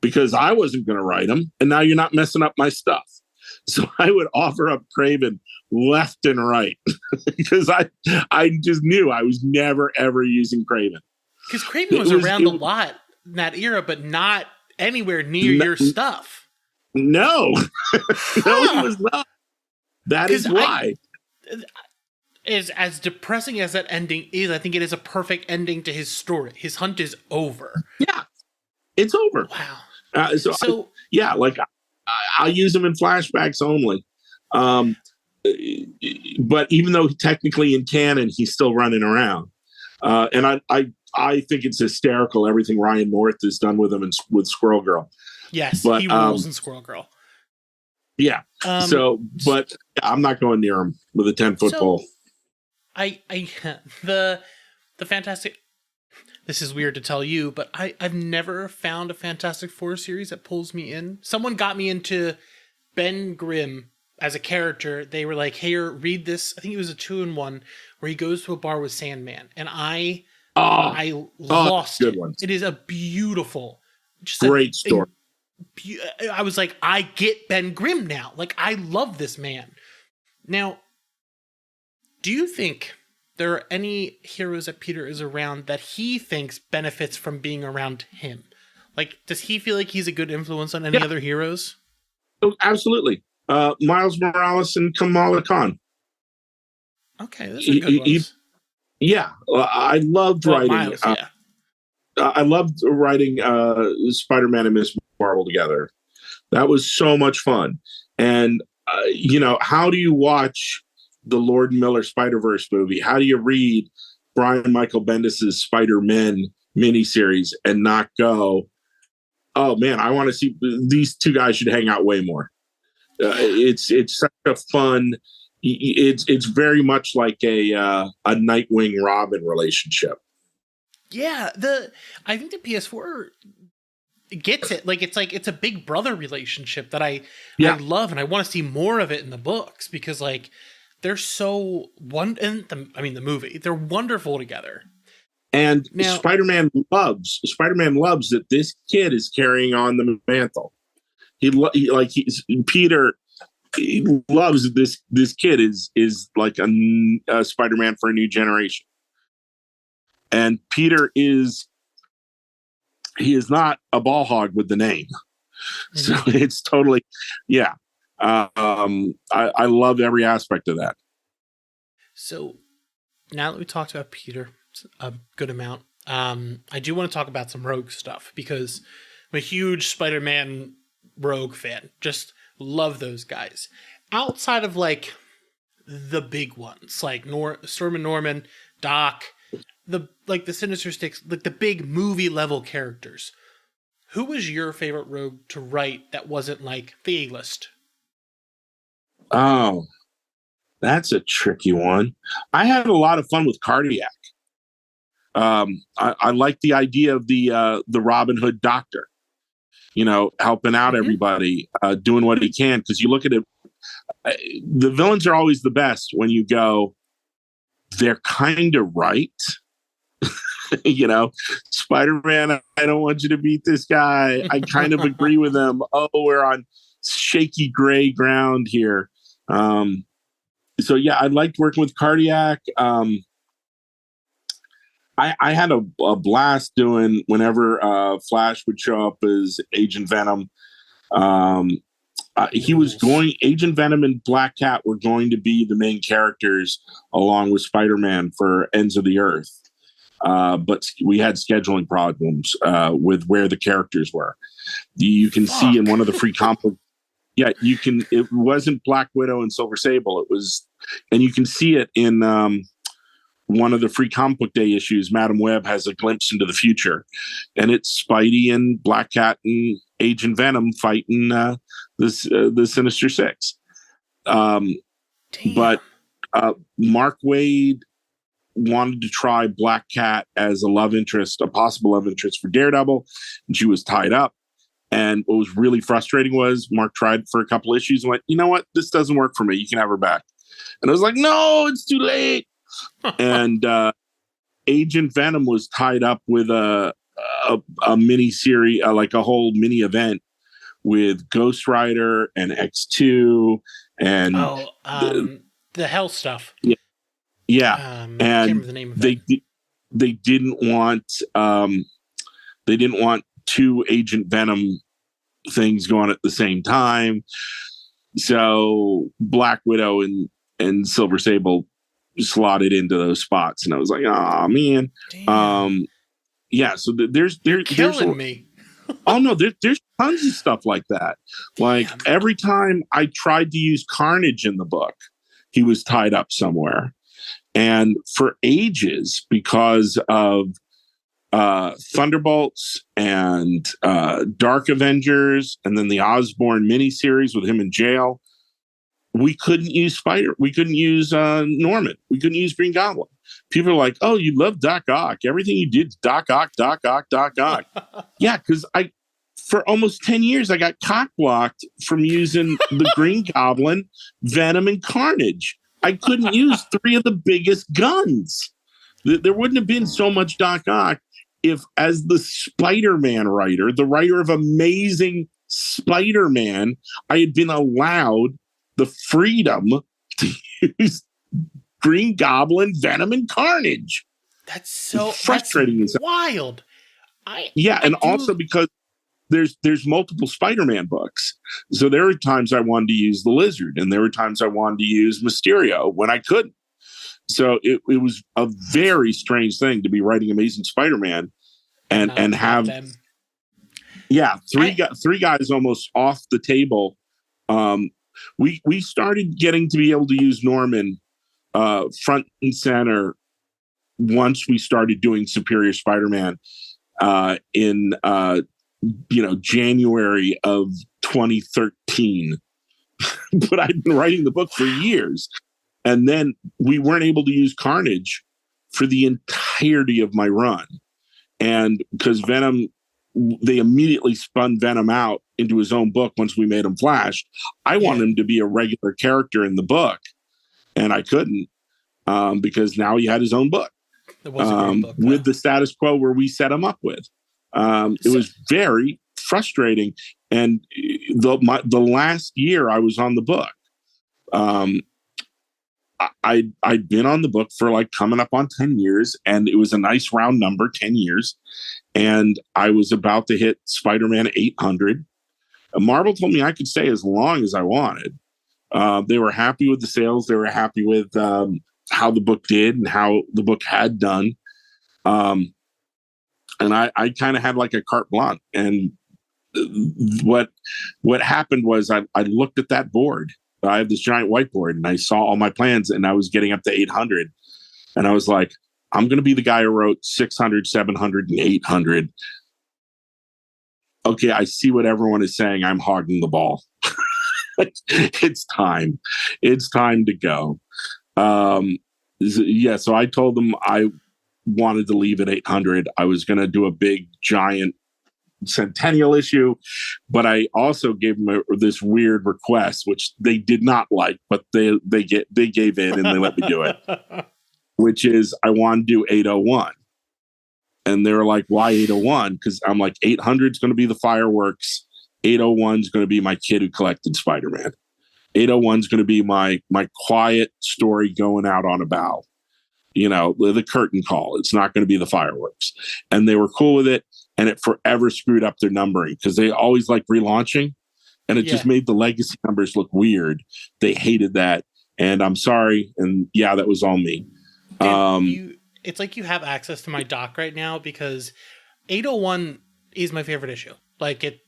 Speaker 2: because I wasn't going to write him, and now you're not messing up my stuff. So I would offer up Craven left and right because I just knew I was never, ever using Craven.
Speaker 1: Because Craven was around a lot in that era, but not anywhere near your stuff.
Speaker 2: No. No, he was not. That is why.
Speaker 1: As depressing as that ending is, I think it is a perfect ending to his story. His hunt is over.
Speaker 2: Yeah, it's over.
Speaker 1: Wow.
Speaker 2: I'll use him in flashbacks only. But even though technically in canon, he's still running around. And I think it's hysterical, everything Ryan North has done with him and with Squirrel Girl.
Speaker 1: Yes, but, he rules in Squirrel Girl.
Speaker 2: Yeah. But I'm not going near him with a 10-foot pole.
Speaker 1: The Fantastic... This is weird to tell you, but I've never found a Fantastic Four series that pulls me in. Someone got me into Ben Grimm as a character. They were like, hey, read this. I think it was a 2-in-1 where he goes to a bar with Sandman. And I lost it. Ones. It is a beautiful...
Speaker 2: Great story.
Speaker 1: I was like, I get Ben Grimm now. Like, I love this man. Now, do you think there are any heroes that Peter is around that he thinks benefits from being around him? Like, does he feel like he's a good influence on any other heroes?
Speaker 2: Oh, absolutely. Miles Morales and Kamala Khan.
Speaker 1: Okay, those are good ones.
Speaker 2: I loved writing.
Speaker 1: Miles,
Speaker 2: I loved writing Spider-Man and Miss Marvel together. That was so much fun. And, how do you watch the Lord Miller Spider-Verse movie? How do you read Brian Michael Bendis' Spider-Man miniseries and not go, oh man, I want to see these two guys should hang out way more. It's such a fun. It's very much like a Nightwing Robin relationship.
Speaker 1: Yeah, I think the PS4 gets it. It's a big brother relationship that I love, and I want to see more of it in the books because They're so the movie. They're wonderful together.
Speaker 2: And
Speaker 1: Now,
Speaker 2: Spider-Man loves that this kid is carrying on the mantle. Peter, he loves this kid is like a Spider-Man for a new generation. And Peter he is not a ball hog with the name. So it's totally, yeah. I love every aspect of that.
Speaker 1: So now that we talked about Peter a good amount, I do want to talk about some Rogue stuff because I'm a huge Spider-Man Rogue fan. Just love those guys. Outside of like the big ones, like Storm and Norman, Doc, the Sinister Six, like the big movie level characters. Who was your favorite Rogue to write that wasn't like the A-list?
Speaker 2: Oh, that's a tricky one. I had a lot of fun with Cardiac. I like the idea of the Robin Hood doctor, helping out everybody, doing what he can. Because you look at it, the villains are always the best when you go, they're kind of right. Spider-Man, I don't want you to beat this guy. I kind of agree with him. Oh, we're on shaky gray ground here. So yeah, I liked working with Cardiac. I had a blast doing whenever Flash would show up as Agent Venom. Agent Venom and Black Cat were going to be the main characters along with Spider-Man for Ends of the Earth. But we had scheduling problems with where the characters were. You can see in one of the free comic. Yeah, it wasn't Black Widow and Silver Sable. It was, and you can see it in one of the free comic book day issues. Madam Web has a glimpse into the future, and it's Spidey and Black Cat and Agent Venom fighting the Sinister Six. But Mark Waid wanted to try Black Cat as a possible love interest for Daredevil, and she was tied up. And what was really frustrating was Mark tried for a couple issues and went, you know what? This doesn't work for me. You can have her back. And I was like, no, it's too late. And Agent Venom was tied up with a mini series, like a whole mini event with Ghost Rider and X2 and
Speaker 1: the Hell stuff.
Speaker 2: Yeah.
Speaker 1: I can't remember the name of it.
Speaker 2: They didn't want two Agent Venom things going at the same time. So Black Widow and Silver Sable slotted into those spots. And I was like, oh man.
Speaker 1: Damn.
Speaker 2: Yeah. So there's
Speaker 1: killing me.
Speaker 2: Oh no, there's tons of stuff like that. Like every time I tried to use Carnage in the book, he was tied up somewhere. And for ages, because of Thunderbolts and Dark Avengers, and then the Osborn miniseries with him in jail, we couldn't use Norman. We couldn't use Green Goblin. People are like, "Oh, you love Doc Ock. Everything you did, Doc Ock, Doc Ock, Doc Ock." Yeah, because for almost 10 years, I got cock blocked from using the Green Goblin, Venom, and Carnage. I couldn't use three of the biggest guns. There wouldn't have been so much Doc Ock if, as the Spider-Man writer, the writer of Amazing Spider-Man, I had been allowed the freedom to use Green Goblin, Venom, and Carnage.
Speaker 1: That's so
Speaker 2: frustrating.
Speaker 1: That's wild.
Speaker 2: Also because there's multiple Spider-Man books. So there were times I wanted to use the Lizard, and there were times I wanted to use Mysterio when I couldn't. So it was a very strange thing to be writing Amazing Spider-Man and have them. Yeah, three guys almost off the table. We started getting to be able to use Norman front and center once we started doing Superior Spider-Man in January of 2013. But I'd been writing the book for years. And then we weren't able to use Carnage for the entirety of my run. And because Venom, they immediately spun Venom out into his own book once we made him Flash. I wanted him to be a regular character in the book. and I couldn't because now he had his own book.
Speaker 1: It was a great book,
Speaker 2: with the status quo where we set him up with. It was very frustrating. And the last year I was on the book, I'd been on the book for like coming up on 10 years, and it was a nice round number, 10 years. And I was about to hit Spider-Man 800. Marvel told me I could stay as long as I wanted. They were happy with the sales. They were happy with how the book did and how the book had done. And I kind of had like a carte blanche. And what happened was I looked at that board. I have this giant whiteboard, and I saw all my plans, and I was getting up to 800. And I was like, I'm going to be the guy who wrote 600, 700, and 800. Okay, I see what everyone is saying. I'm hogging the ball. It's time. It's time to go. So I told them I wanted to leave at 800. I was going to do a big, giant centennial issue, but I also gave them this weird request, which they did not like, but they gave in and they let me do it, which is I want to do 801. And they were like, why 801? Because I'm like, 800 is going to be the fireworks. 801 is going to be my kid who collected Spider-Man. 801 is going to be my quiet story going out on a bow. You know, the curtain call. It's not going to be the fireworks. And they were cool with it. And it forever screwed up their numbering because they always like relaunching. And it just made the legacy numbers look weird. They hated that. And I'm sorry. And yeah, that was all me.
Speaker 1: Dan, it's like you have access to my doc right now because 801 is my favorite issue. Like it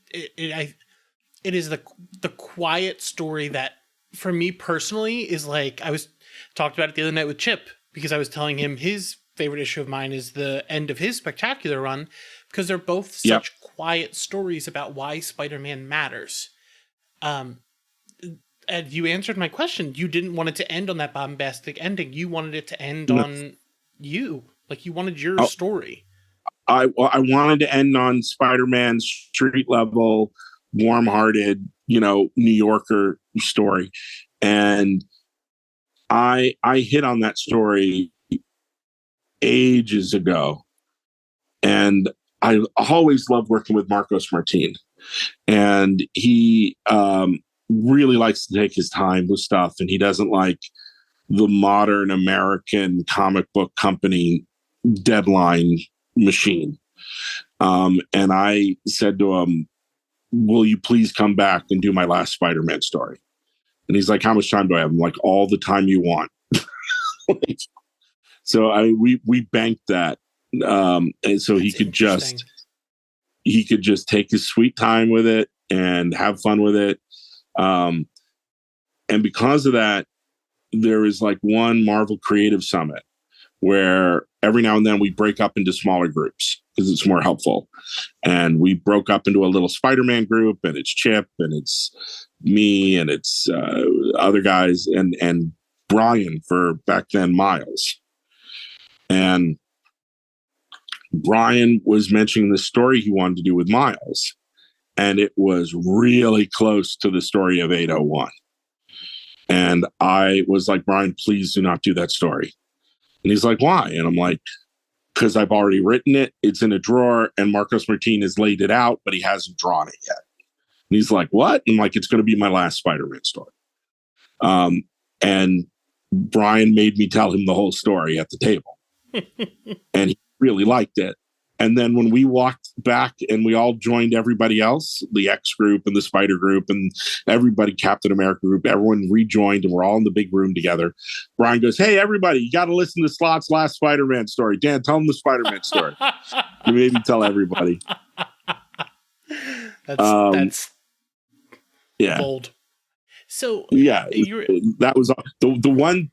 Speaker 1: is the quiet story that for me personally is like, I was talked about it the other night with Chip because I was telling him his favorite issue of mine is the end of his Spectacular run because they're both such quiet stories about why Spider-Man matters. And you answered my question. You didn't want it to end on that bombastic ending. You wanted it to end on you. Like you wanted your story.
Speaker 2: I wanted to end on Spider-Man's street level, warm-hearted, New Yorker story. And I hit on that story ages ago. And I always loved working with Marcos Martin. And he really likes to take his time with stuff. And he doesn't like the modern American comic book company deadline machine. And I said to him, will you please come back and do my last Spider-Man story? And he's like, how much time do I have? I'm like, all the time you want. So we banked that. And so he could just take his sweet time with it and have fun with it. And because of that, there is like one Marvel Creative Summit where every now and then we break up into smaller groups because it's more helpful. And we broke up into a little Spider-Man group, and it's Chip, and it's me, and it's other guys, and Brian for back then, Miles. And Brian was mentioning the story he wanted to do with Miles, and it was really close to the story of 801. And I was like, Brian, please do not do that story. And he's like, why? And I'm like, because I've already written it. It's in a drawer, and Marcos Martin has laid it out, but he hasn't drawn it yet. And he's like, what? And I'm like, it's going to be my last Spider-Man story. And Brian made me tell him the whole story at the table. And he really liked it. And then when we walked back and we all joined everybody else, the X group and the Spider group and everybody, Captain America group, everyone rejoined and we're all in the big room together. Brian goes, hey, everybody, you got to listen to Slott's last Spider-Man story. Dan, tell him the Spider-Man story. He made me tell everybody.
Speaker 1: That's bold. So
Speaker 2: yeah, that was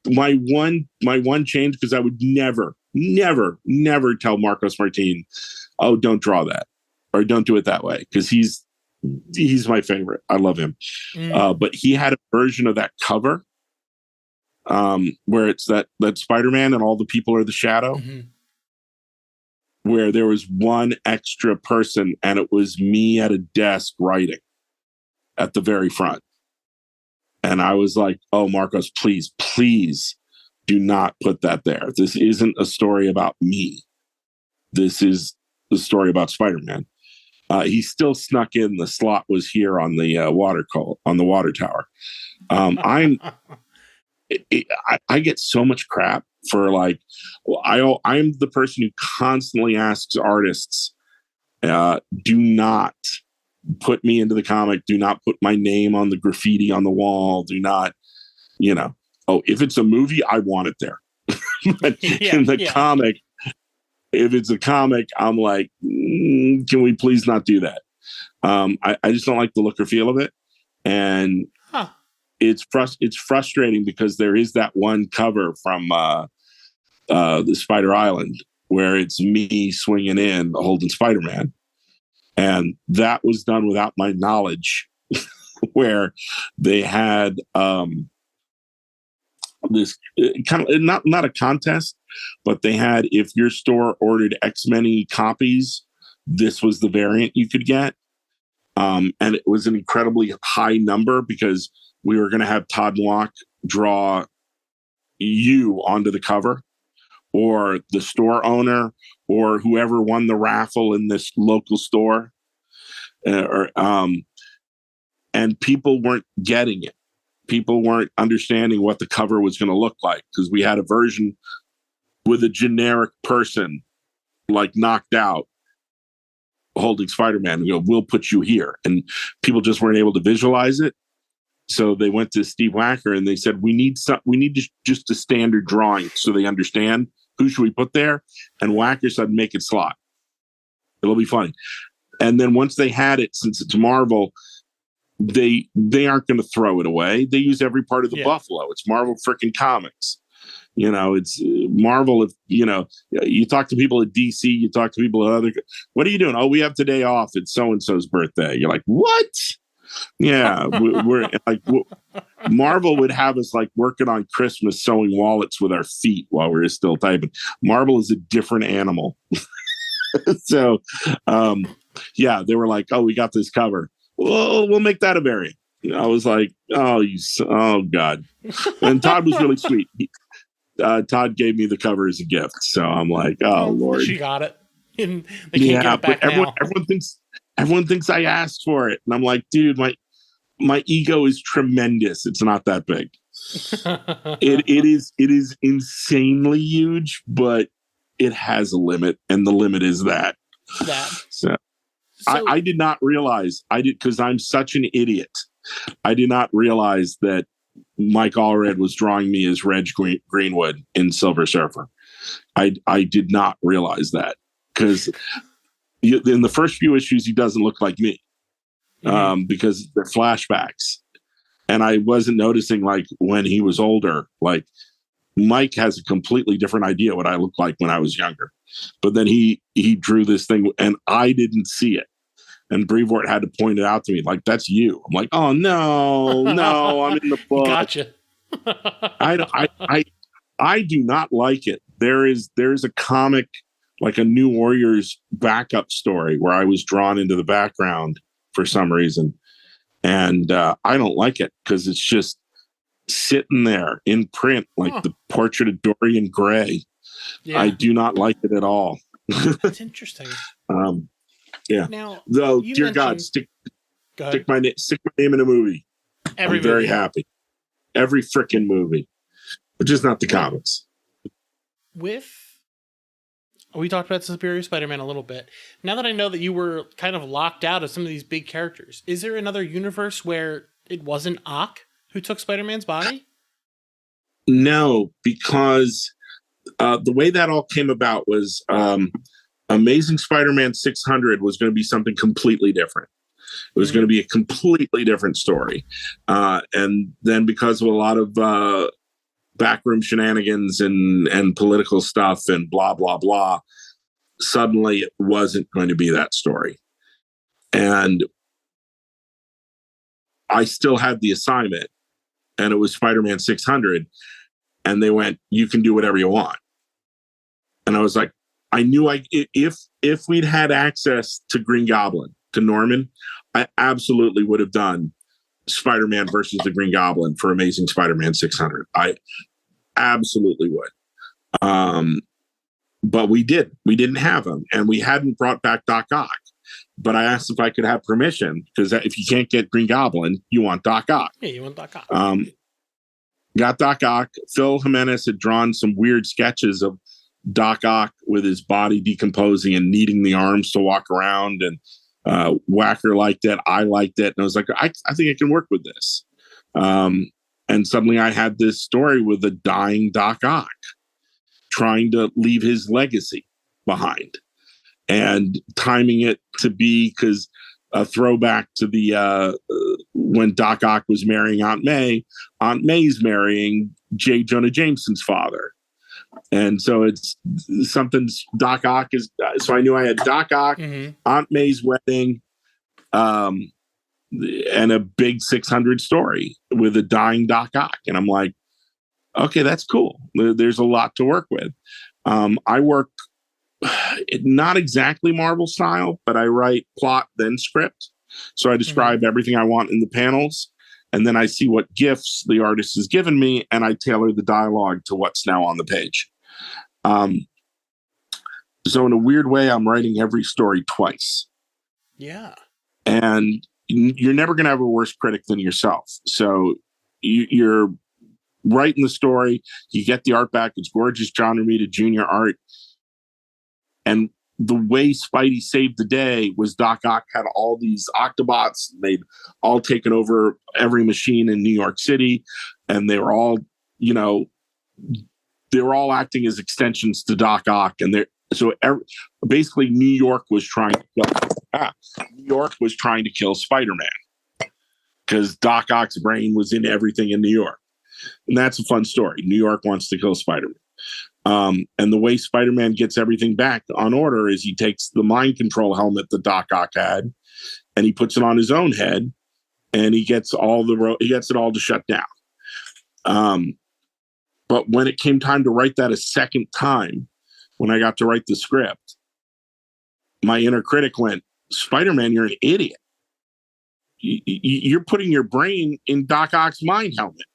Speaker 2: my one change, because I would never tell Marcos Martin, oh, don't draw that or don't do it that way, because he's my favorite. I love him. But he had a version of that cover where it's that Spider-Man and all the people are the shadow, where there was one extra person and it was me at a desk writing at the very front. And I was like, oh, Marcos, please, please do not put that there. This isn't a story about me. This is the story about Spider-Man. He still snuck in. The Slott was here on the on the water tower. I get so much crap for like, I'm the person who constantly asks artists, do not put me into the comic. Do not put my name on the graffiti on the wall. Do not, oh, if it's a movie, I want it there. But in the comic, if it's a comic, I'm like, can we please not do that? I just don't like the look or feel of it. And it's frustrating because there is that one cover from the Spider Island where it's me swinging in holding Spider-Man. And that was done without my knowledge, where they had this kind of not a contest, but they had, if your store ordered X many copies, this was the variant you could get. And it was an incredibly high number because we were going to have Todd Walk draw you onto the cover, or the store owner, or whoever won the raffle in this local store. And people weren't getting it. People weren't understanding what the cover was going to look like, because we had a version with a generic person like knocked out holding Spider-Man. We'll put you here. And people just weren't able to visualize it. So they went to Steve Wacker and they said, we need just a standard drawing so they understand who should we put there. And Wacker said, make it Slott. It'll be funny. And then once they had it, since it's Marvel, they aren't going to throw it away. They use every part of the buffalo. It's Marvel freaking Comics. It's Marvel. If you talk to people at DC, you talk to people at other. What are you doing? Oh, we have today off. It's so and so's birthday. You're like, what? Yeah, we're like, Marvel would have us like working on Christmas, sewing wallets with our feet while we're still typing. Marvel is a different animal. So, they were like, oh, we got this cover. Well, we'll make that a variant. I was like, oh God. And Todd was really sweet. Todd gave me the cover as a gift. So I'm like, oh Lord.
Speaker 1: She got it. And they can't get it back now.
Speaker 2: Everyone thinks I asked for it. And I'm like, dude, my ego is tremendous. It's not that big. It is insanely huge, but it has a limit, and the limit is that. So I did not realize, because I'm such an idiot. I did not realize that Mike Allred was drawing me as Reg Greenwood in Silver Surfer. I did not realize that, because in the first few issues, he doesn't look like me, because they're flashbacks. And I wasn't noticing, like, when he was older, like, Mike has a completely different idea what I looked like when I was younger. But then he drew this thing and I didn't see it. And Brevoort had to point it out to me, like, that's you. I'm like, oh no, I'm in the book.
Speaker 1: Gotcha.
Speaker 2: I do not like it. There's a comic, like a New Warriors backup story, where I was drawn into the background for some reason. And I don't like it because it's just sitting there in print, like the portrait of Dorian Gray. Yeah. I do not like it at all.
Speaker 1: That's interesting.
Speaker 2: Yeah.
Speaker 1: Now,
Speaker 2: though, dear God, stick my name in a movie. I'm very happy. Every freaking movie, but just not the comics.
Speaker 1: We talked about Superior Spider-Man a little bit. Now that I know that you were kind of locked out of some of these big characters, is there another universe where it wasn't Ock who took Spider-Man's body?
Speaker 2: No, because the way that all came about was Amazing Spider-Man 600 was going to be something completely different. It was going to be a completely different story. And then because of a lot of backroom shenanigans and political stuff and blah, blah, blah, suddenly it wasn't going to be that story. And I still had the assignment, and it was Spider-Man 600. And they went, you can do whatever you want. And I was like, I knew if we'd had access to Green Goblin, to Norman, I absolutely would have done Spider-Man versus the Green Goblin for Amazing Spider-Man 600. I absolutely would. But we didn't have him, and we hadn't brought back Doc Ock. But I asked if I could have permission, because if you can't get Green Goblin, you want Doc Ock.
Speaker 1: Yeah, you want Doc Ock.
Speaker 2: Got Doc Ock. Phil Jimenez had drawn some weird sketches of Doc Ock with his body decomposing and needing the arms to walk around. And Wacker liked it. I liked it. And I was like, I think I can work with this. And suddenly I had this story with a dying Doc Ock trying to leave his legacy behind, and timing it to be, because a throwback to the when Doc Ock was marrying Aunt May. Aunt May's marrying J. Jonah Jameson's father. And so it's something Doc Ock is. So I knew I had Doc Ock, Aunt May's wedding, and a big 600 story with a dying Doc Ock. And I'm like, okay, that's cool. There's a lot to work with. I work not exactly Marvel style, but I write plot, then script. So I describe everything I want in the panels, and then I see what gifts the artist has given me, and I tailor the dialogue to what's now on the page. So in a weird way, I'm writing every story twice.
Speaker 1: Yeah.
Speaker 2: And you're never going to have a worse critic than yourself. So you're writing the story, you get the art back, it's gorgeous John Romita Jr. art. And the way Spidey saved the day was Doc Ock had all these Octobots. They'd all taken over every machine in New York City. And they were all, they were all acting as extensions to Doc Ock. And basically New York was trying to kill Spider-Man, because Doc Ock's brain was in everything in New York. And that's a fun story. New York wants to kill Spider-Man. And the way Spider-Man gets everything back on order is he takes the mind control helmet that Doc Ock had, and he puts it on his own head, and he gets it all to shut down. But when it came time to write that a second time, when I got to write the script, my inner critic went, Spider-Man, you're an idiot. You're putting your brain in Doc Ock's mind helmet.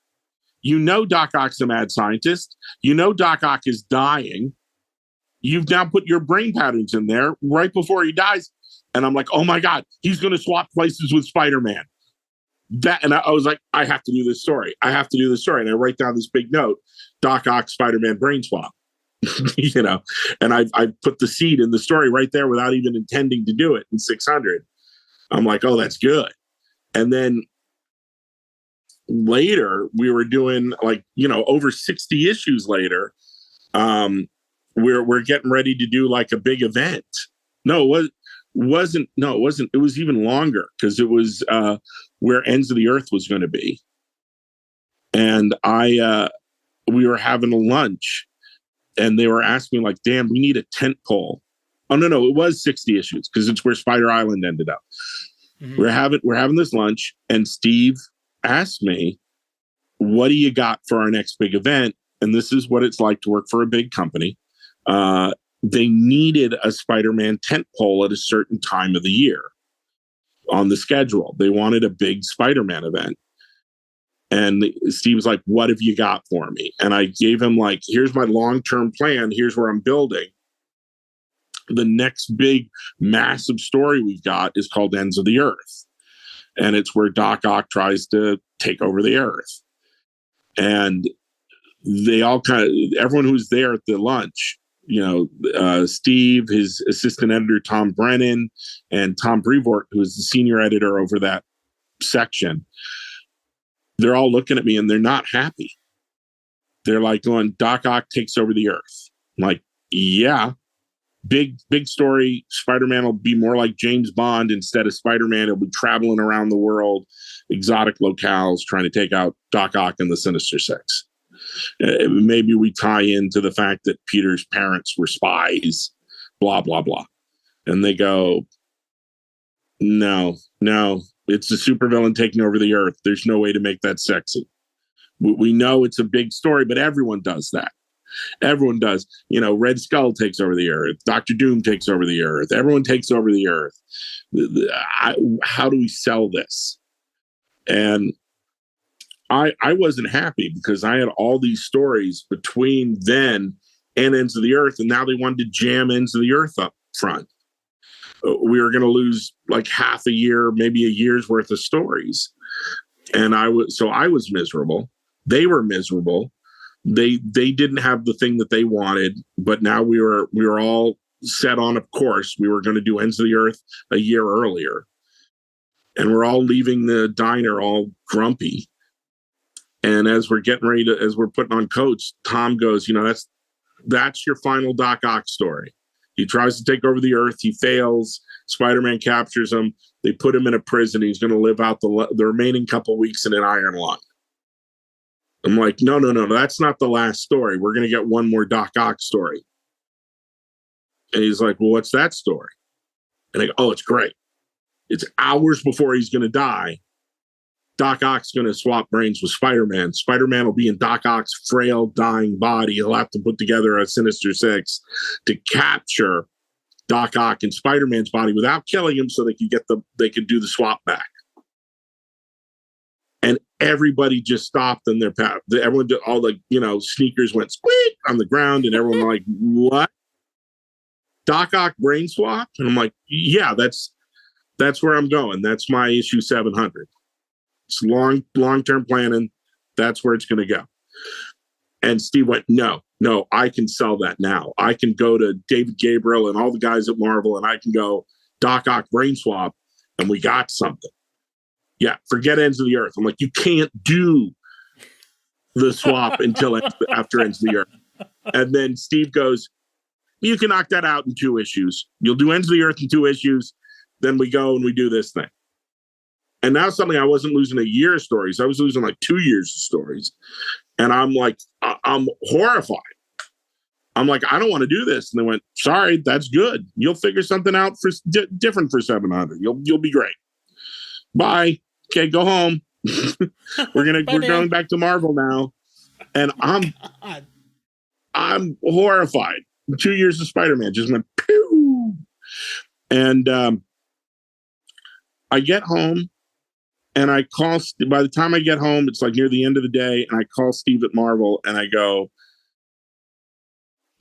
Speaker 2: Doc Ock's a mad scientist. Doc Ock is dying. You've now put your brain patterns in there right before he dies. And I'm like, oh my God, he's going to swap places with Spider-Man. And I was like, I have to do this story. And I write down this big note, Doc Ock, Spider-Man brain swap. And I put the seed in the story right there without even intending to do it in 600. I'm like, oh, that's good. And then later we were doing over 60 issues later. We're getting ready to do like a big event. It wasn't. It was even longer, because it was where Ends of the Earth was going to be. And we were having a lunch, and they were asking me like, Dan, we need a tent pole. Oh, no, it was 60 issues, because it's where Spider Island ended up. We're having this lunch, and Steve asked me, what do you got for our next big event? And this is what it's like to work for a big company. They needed a Spider-Man tent pole at a certain time of the year on the schedule. They wanted a big Spider-Man event. And Steve was like, what have you got for me? And I gave him here's my long-term plan. Here's where I'm building. The next big massive story we've got is called Ends of the Earth. And it's where Doc Ock tries to take over the Earth. And they all everyone who was there at the lunch, Steve, his assistant editor, Tom Brennan, and Tom Brevoort, who is the senior editor over that section, they're all looking at me and they're not happy. They're like going, Doc Ock takes over the Earth. I'm like, yeah. Big story. Spider-Man will be more like James Bond instead of Spider-Man. He'll be traveling around the world, exotic locales, trying to take out Doc Ock and the Sinister Six. Maybe we tie into the fact that Peter's parents were spies, blah, blah, blah. And they go, no, it's a supervillain taking over the Earth. There's no way to make that sexy. We know it's a big story, but everyone does that. Everyone does. Red Skull takes over the Earth. Dr. Doom takes over the Earth. Everyone takes over the Earth. How do we sell this? And I wasn't happy because I had all these stories between then and Ends of the Earth, and now they wanted to jam Ends of the Earth up front. We were going to lose like half a year, maybe a year's worth of stories. And I was miserable. They were miserable. They didn't have the thing that they wanted, but now we were all set on a course. We were going to do Ends of the Earth a year earlier. And we're all leaving the diner all grumpy. And as we're putting on coats, Tom goes, that's your final Doc Ock story. He tries to take over the Earth. He fails. Spider-Man captures him. They put him in a prison. He's going to live out the remaining couple weeks in an iron lung. I'm like, no, that's not the last story. We're going to get one more Doc Ock story. And he's like, well, what's that story? And I go, oh, it's great. It's hours before he's going to die. Doc Ock's going to swap brains with Spider-Man. Spider-Man will be in Doc Ock's frail, dying body. He'll have to put together a Sinister Six to capture Doc Ock in Spider-Man's body without killing him, so they could do the swap back. And everybody just stopped in their path. Everyone did, all the sneakers went squeak on the ground, and everyone like, what? Doc Ock brain swap? And I'm like, yeah, that's where I'm going. That's my issue 700. It's long-term planning. That's where it's going to go. And Steve went, no, I can sell that now. I can go to David Gabriel and all the guys at Marvel, and I can go Doc Ock brain swap, and we got something. Yeah, forget Ends of the Earth. I'm like, you can't do the swap until after Ends of the Earth. And then Steve goes, you can knock that out in 2 issues. You'll do Ends of the Earth in 2 issues. Then we go and we do this thing. And now suddenly I wasn't losing a year of stories. I was losing like 2 years of stories. And I'm like, I'm horrified. I'm like, I don't want to do this. And they went, sorry, that's good. You'll figure something out for different for 700. You'll be great. Bye. Okay, go home. We're going back to Marvel now. And I'm horrified. 2 years of Spider-Man just went pew. And I get home. And I call, by the time I get home, it's like near the end of the day, and I call Steve at Marvel and I go,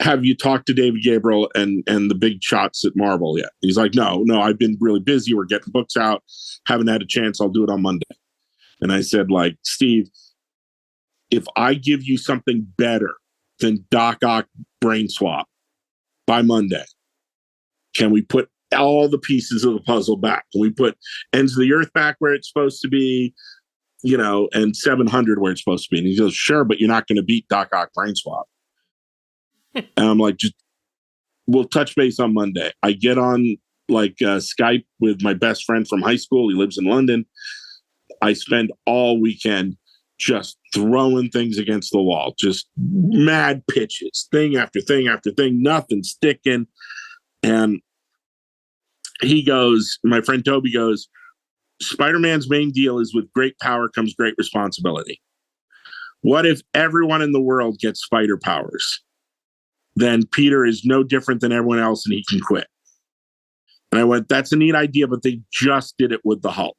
Speaker 2: have you talked to David Gabriel and the big shots at Marvel yet? He's like, no, I've been really busy. We're getting books out. Haven't had a chance. I'll do it on Monday. And I said, like, Steve, if I give you something better than Doc Ock brain swap by Monday, can we put all the pieces of the puzzle back? Can we put Ends of the Earth back where it's supposed to be, and 700 where it's supposed to be? And he goes, sure, but you're not going to beat Doc Ock brain swap. And I'm like, we'll touch base on Monday. I get on Skype with my best friend from high school. He lives in London. I spend all weekend just throwing things against the wall, just mad pitches, thing after thing after thing, nothing sticking. And he goes, my friend Toby goes, Spider-Man's main deal is with great power comes great responsibility. What if everyone in the world gets spider powers? Then Peter is no different than everyone else and he can quit. And I went, that's a neat idea, but they just did it with the Hulk.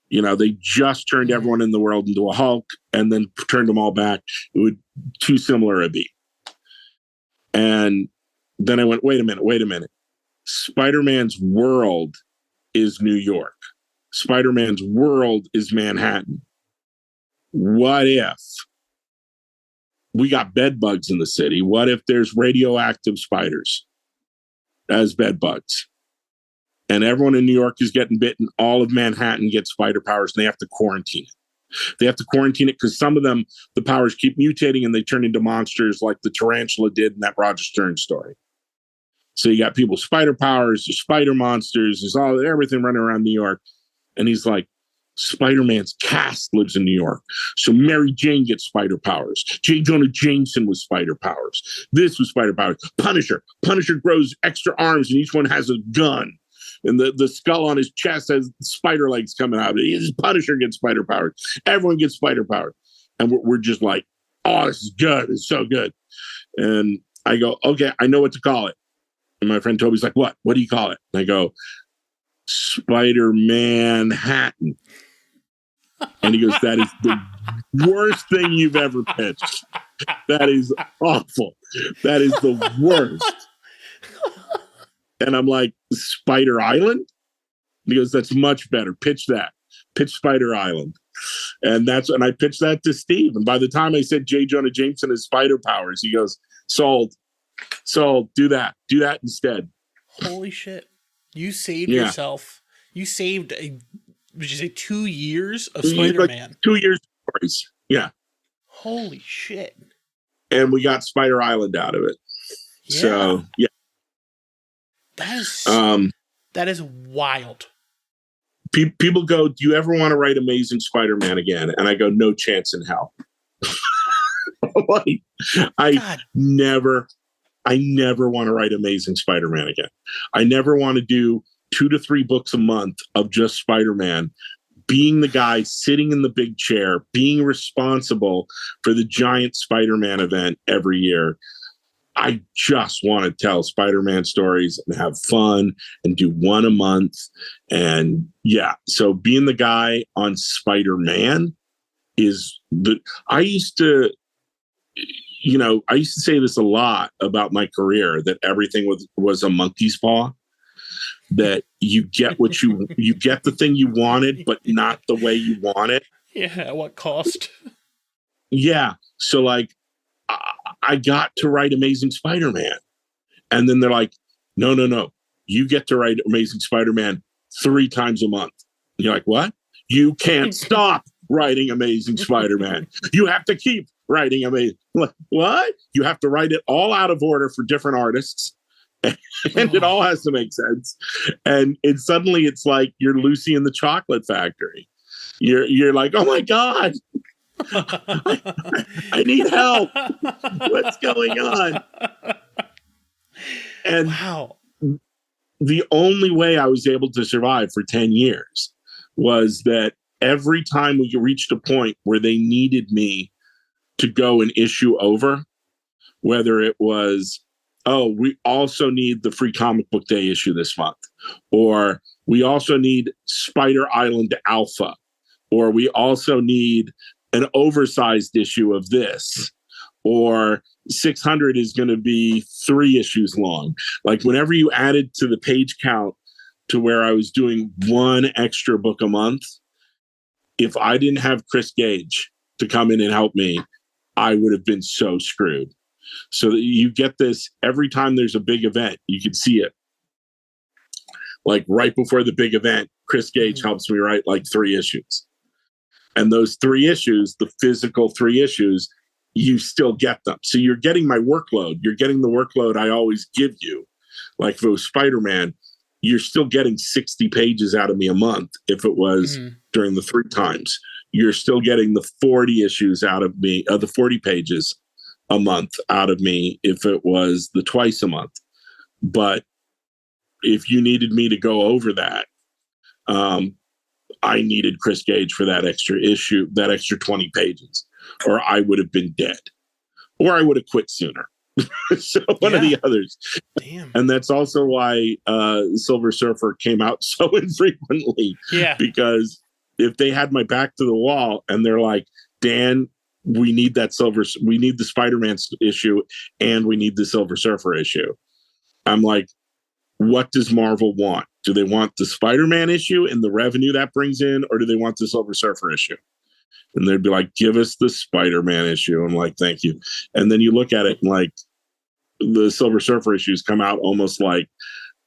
Speaker 2: They just turned everyone in the world into a Hulk and then turned them all back. It would too similar a beat. And then I went, wait a minute. Spider-Man's world is New York. Spider-Man's world is Manhattan. What if we got bed bugs in the city? What if there's radioactive spiders as bed bugs? And everyone in New York is getting bitten. All of Manhattan gets spider powers, and they have to quarantine it. They have to quarantine it because some of them, the powers keep mutating and they turn into monsters like the tarantula did in that Roger Stern story. So you got people with spider powers, there's spider monsters, there's everything running around New York. And he's like, Spider-Man's cast lives in New York. So Mary Jane gets spider powers. J. Jonah Jameson was spider powers. This was spider powers. Punisher grows extra arms and each one has a gun. And the skull on his chest has spider legs coming out. His Punisher gets spider powers. Everyone gets spider powers. And we're just like, oh, this is good. It's so good. And I go, okay, I know what to call it. And my friend Toby's like, what? What do you call it? And I go, Spider-Man Hatton. And he goes, that is the worst thing you've ever pitched. That is awful. That is the worst. And I'm like, Spider Island? And he goes, that's much better. Pitch that. Pitch Spider Island. And I pitched that to Steve. And by the time I said J. Jonah Jameson has spider powers, he goes, sold. Do that. Do that instead.
Speaker 1: Holy shit. You saved yourself. You saved, would you say 2 years of Spider-Man?
Speaker 2: Like 2 years of stories. Yeah.
Speaker 1: Holy shit.
Speaker 2: And we got Spider Island out of it. Yeah. So, yeah.
Speaker 1: That is wild.
Speaker 2: People go, do you ever want to write Amazing Spider-Man again? And I go, no chance in hell. Like, I never want to write Amazing Spider-Man again. I never want to do 2 to 3 books a month of just Spider-Man, being the guy sitting in the big chair, being responsible for the giant Spider-Man event every year. I just want to tell Spider-Man stories and have fun and do one a month. And yeah, so being the guy on Spider-Man I used to say this a lot about my career, that everything was a monkey's paw, that you get you get the thing you wanted, but not the way you want it.
Speaker 1: Yeah. At what cost?
Speaker 2: Yeah. So like, I got to write Amazing Spider-Man. And then they're like, no. You get to write Amazing Spider-Man 3 times a month. And you're like, what? You can't stop writing Amazing Spider-Man. You have to keep writing Amazing. Like, what? You have to write it all out of order for different artists. And it all has to make sense. And suddenly it's like you're Lucy in the Chocolate Factory. You're like, oh my God. I need help. What's going on? And
Speaker 1: wow.
Speaker 2: The only way I was able to survive for 10 years was that every time we reached a point where they needed me to go an issue over, whether it was, oh, we also need the Free Comic Book Day issue this month, or we also need Spider Island Alpha, or we also need an oversized issue of this, or 600 is going to be 3 issues long. Like whenever you added to the page count to where I was doing 1 extra book a month, if I didn't have Chris Gage to come in and help me, I would have been so screwed. So that you get this every time there's a big event, you can see it. Like right before the big event, Chris Gage helps me write like 3 issues. And those 3 issues, the physical 3 issues, you still get them. So you're getting my workload. You're getting the workload I always give you. Like if it was Spider-Man, you're still getting 60 pages out of me a month. If it was during the 3 times, you're still getting the 40 issues out of me, the 40 pages a month out of me if it was the twice a month. But if you needed me to go over that, I needed Chris Gage for that extra issue, that extra 20 pages, or I would have been dead, or I would have quit sooner. So one of the others.
Speaker 1: Damn.
Speaker 2: And that's also why Silver Surfer came out so infrequently.
Speaker 1: Yeah.
Speaker 2: Because if they had my back to the wall and they're like, Dan, we need the Spider-Man issue and we need the Silver Surfer issue. I'm like, what does Marvel want? Do they want the Spider-Man issue and the revenue that brings in, or do they want the Silver Surfer issue? And they'd be like, give us the Spider-Man issue. I'm like, thank you. And then you look at it and like the Silver Surfer issues come out almost like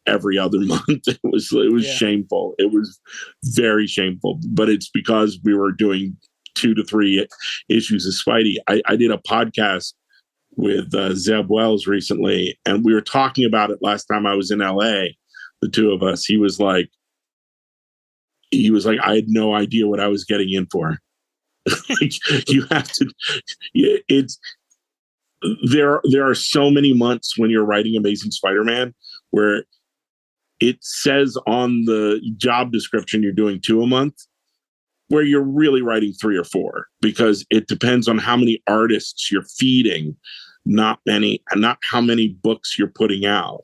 Speaker 2: every other month. It was shameful. It was very shameful, but it's because we were doing 2 to 3 issues of Spidey. I did a podcast with Zeb Wells recently, and we were talking about it last time I was in LA, the 2 of us. He was like, I had no idea what I was getting in for. You have to, there are so many months when you're writing Amazing Spider-Man where it says on the job description you're doing 2 a month, where you're really writing 3 or 4, because it depends on how many artists you're feeding, not how many books you're putting out.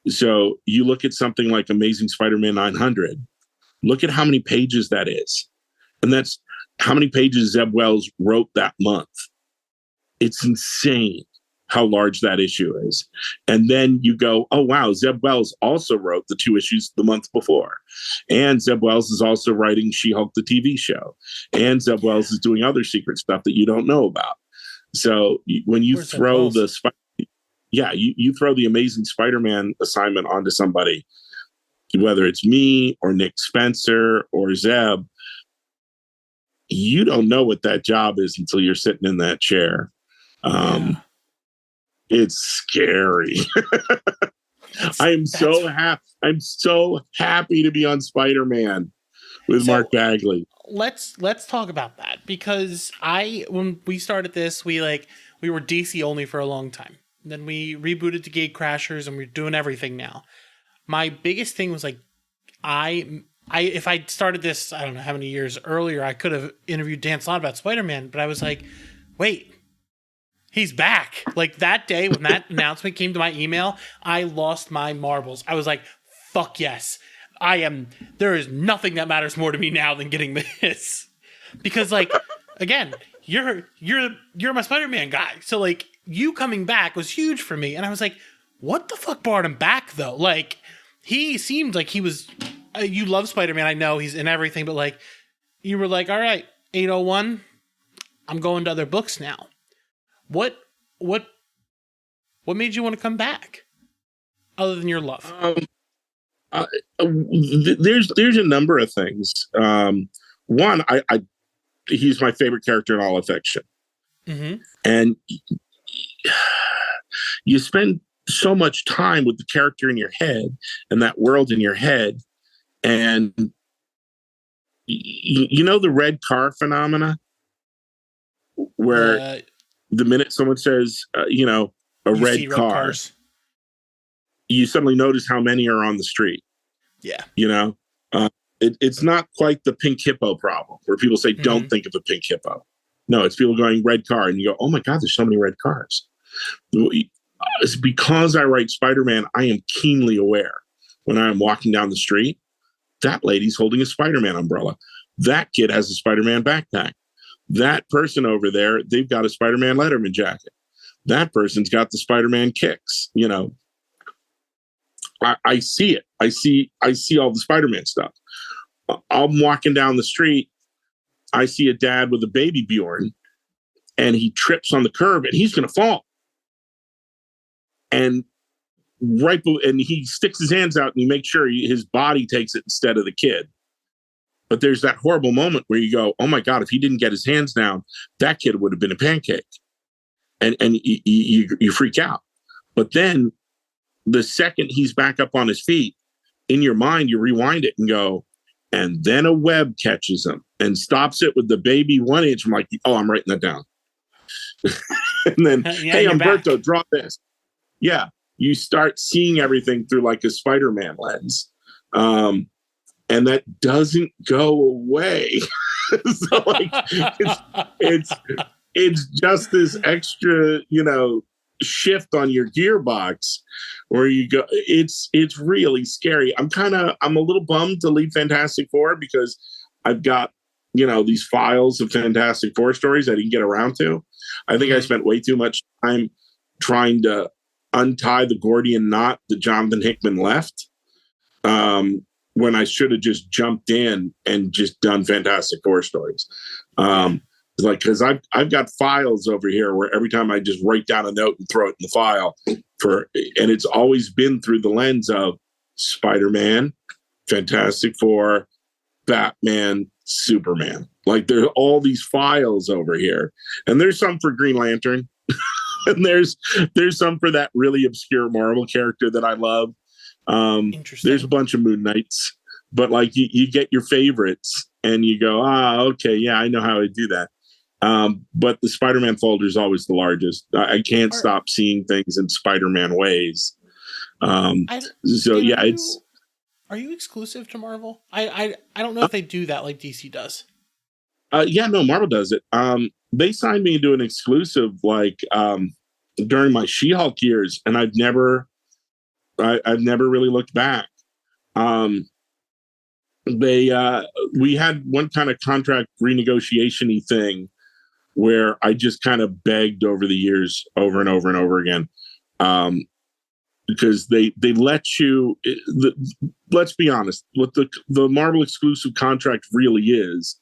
Speaker 2: So you look at something like Amazing Spider-Man 900, look at how many pages that is. And that's how many pages Zeb Wells wrote that month. It's insane how large that issue is. And then you go, oh, wow, Zeb Wells also wrote the 2 issues the month before. And Zeb Wells is also writing She-Hulk, the TV show. And Zeb Wells is doing other secret stuff that you don't know about. So when you throw you throw the Amazing Spider-Man assignment onto somebody, whether it's me or Nick Spencer or Zeb, you don't know what that job is until you're sitting in that chair. It's scary. I'm so happy to be on Spider-Man with Mark Bagley.
Speaker 1: Let's talk about that, because when we started this, we were DC only for a long time. Then we rebooted to Gate Crashers, and we're doing everything now. My biggest thing was if I started this, I don't know how many years earlier, I could have interviewed Dan Slott about Spider-Man, but I was like, wait, he's back. Like, that day when that announcement came to my email, I lost my marbles. I was like, fuck yes. There is nothing that matters more to me now than getting this. Because, again, you're my Spider-Man guy. So, you coming back was huge for me. And I was like, what the fuck brought him back, though? He seemed like he was... you love Spider-Man, I know, he's in everything, but, you were like, all right, 801, I'm going to other books now. What made you want to come back, other than your love?
Speaker 2: There's a number of things. One, he's my favorite character in all of fiction, and you spend so much time with the character in your head and that world in your head, and you know the red car phenomena, where the minute someone says, a red car, you suddenly notice how many are on the street.
Speaker 1: Yeah.
Speaker 2: It's not quite the pink hippo problem where people say, don't think of a pink hippo. No, it's people going red car. And you go, oh my God, there's so many red cars. It's because I write Spider-Man, I am keenly aware when I'm walking down the street, that lady's holding a Spider-Man umbrella. That kid has a Spider-Man backpack. That person over there, they've got a Spider-Man Letterman jacket. That person's got the Spider-Man kicks. I see it. I see all the Spider-Man stuff. I'm walking down the street. I see a dad with a baby Bjorn, and he trips on the curb, and he's going to fall. And he sticks his hands out, and he makes sure his body takes it instead of the kid. But there's that horrible moment where you go, oh my God, if he didn't get his hands down, that kid would have been a pancake. And you freak out. But then the second he's back up on his feet, in your mind, you rewind it and go, and then a web catches him and stops it with the baby 1 inch. I'm like, oh, I'm writing that down. And then, hey, Umberto, draw this. Yeah. You start seeing everything through a Spider-Man lens. And that doesn't go away. So it's just this extra, shift on your gearbox where you go, it's really scary. I'm a little bummed to leave Fantastic Four because I've got, these files of Fantastic Four stories I didn't get around to. I think I spent way too much time trying to untie the Gordian knot that Jonathan Hickman left. When I should have just jumped in and just done Fantastic Four stories. Because I've got files over here where every time I just write down a note and throw it in the file and it's always been through the lens of Spider-Man, Fantastic Four, Batman, Superman. There are all these files over here, and there's some for Green Lantern, and there's some for that really obscure Marvel character that I love. There's a bunch of Moon Knights, but you get your favorites and you go, okay, yeah, I know how to do that. But the Spider-Man folder is always the largest. I can't stop seeing things in Spider-Man ways. Are
Speaker 1: you exclusive to Marvel? I don't know if they do that like DC does.
Speaker 2: No, Marvel does it. They signed me into an exclusive during my She-Hulk years, and I've never really looked back. we had one kind of contract renegotiation-y thing where I just kind of begged over the years, over and over and over again, because they let you. Let's be honest, what the Marvel exclusive contract really is,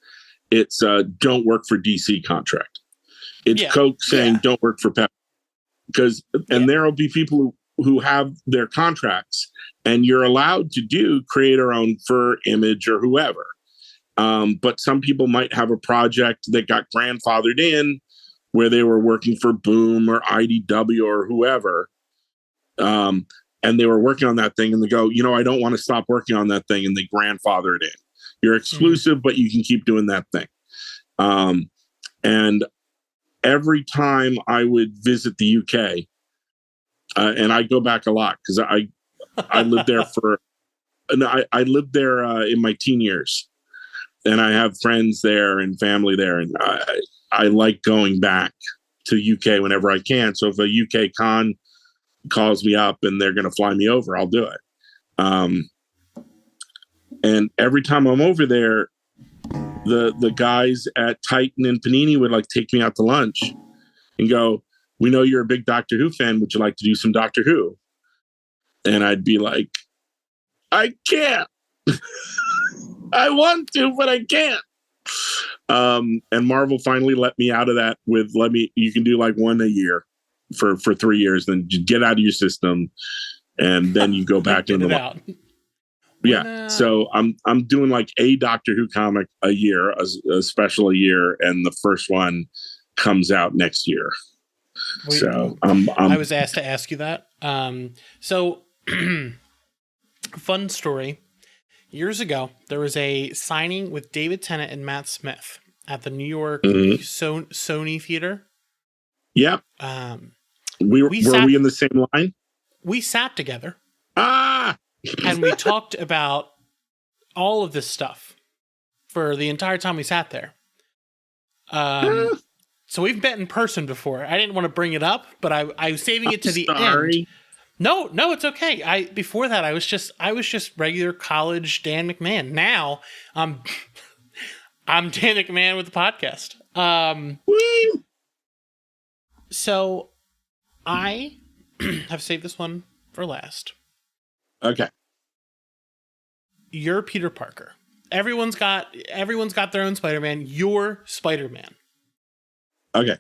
Speaker 2: it's don't work for DC contract. It's Coke saying don't work for Pepsi, and there will be people who have their contracts, and you're allowed to create our own for Image or whoever. But some people might have a project that got grandfathered in where they were working for Boom or IDW or whoever. And they were working on that thing and they go, I don't want to stop working on that thing. And they grandfather it in. You're exclusive, but you can keep doing that thing. And every time I would visit the UK, and I go back a lot because I lived there I lived there in my teen years. And I have friends there and family there, and I like going back to UK whenever I can. So if a UK con calls me up and they're going to fly me over, I'll do it. And every time I'm over there, the guys at Titan and Panini would take me out to lunch and go, "We know you're a big Doctor Who fan. Would you like to do some Doctor Who?" And I'd be like, "I can't." I want to, but I can't. And Marvel finally let me out of that with you can do one a year for 3 years, then you get out of your system, and then you go back into
Speaker 1: out.
Speaker 2: Yeah. So I'm doing a Doctor Who comic a year, a special a year, and the first one comes out next year.
Speaker 1: I was asked to ask you that. So fun story. Years ago, there was a signing with David Tennant and Matt Smith at the New York Sony Theater.
Speaker 2: Yep. Were we in the same line?
Speaker 1: We sat together.
Speaker 2: And
Speaker 1: we talked about all of this stuff for the entire time we sat there. So we've met in person before. I didn't want to bring it up, but I was saving it to the end. No, it's okay. Before that I was just regular college Dan McMahon. Now I'm Dan McMahon with the podcast. So I have saved this one for last.
Speaker 2: Okay.
Speaker 1: You're Peter Parker. Everyone's got their own Spider-Man. You're Spider-Man.
Speaker 2: Okay.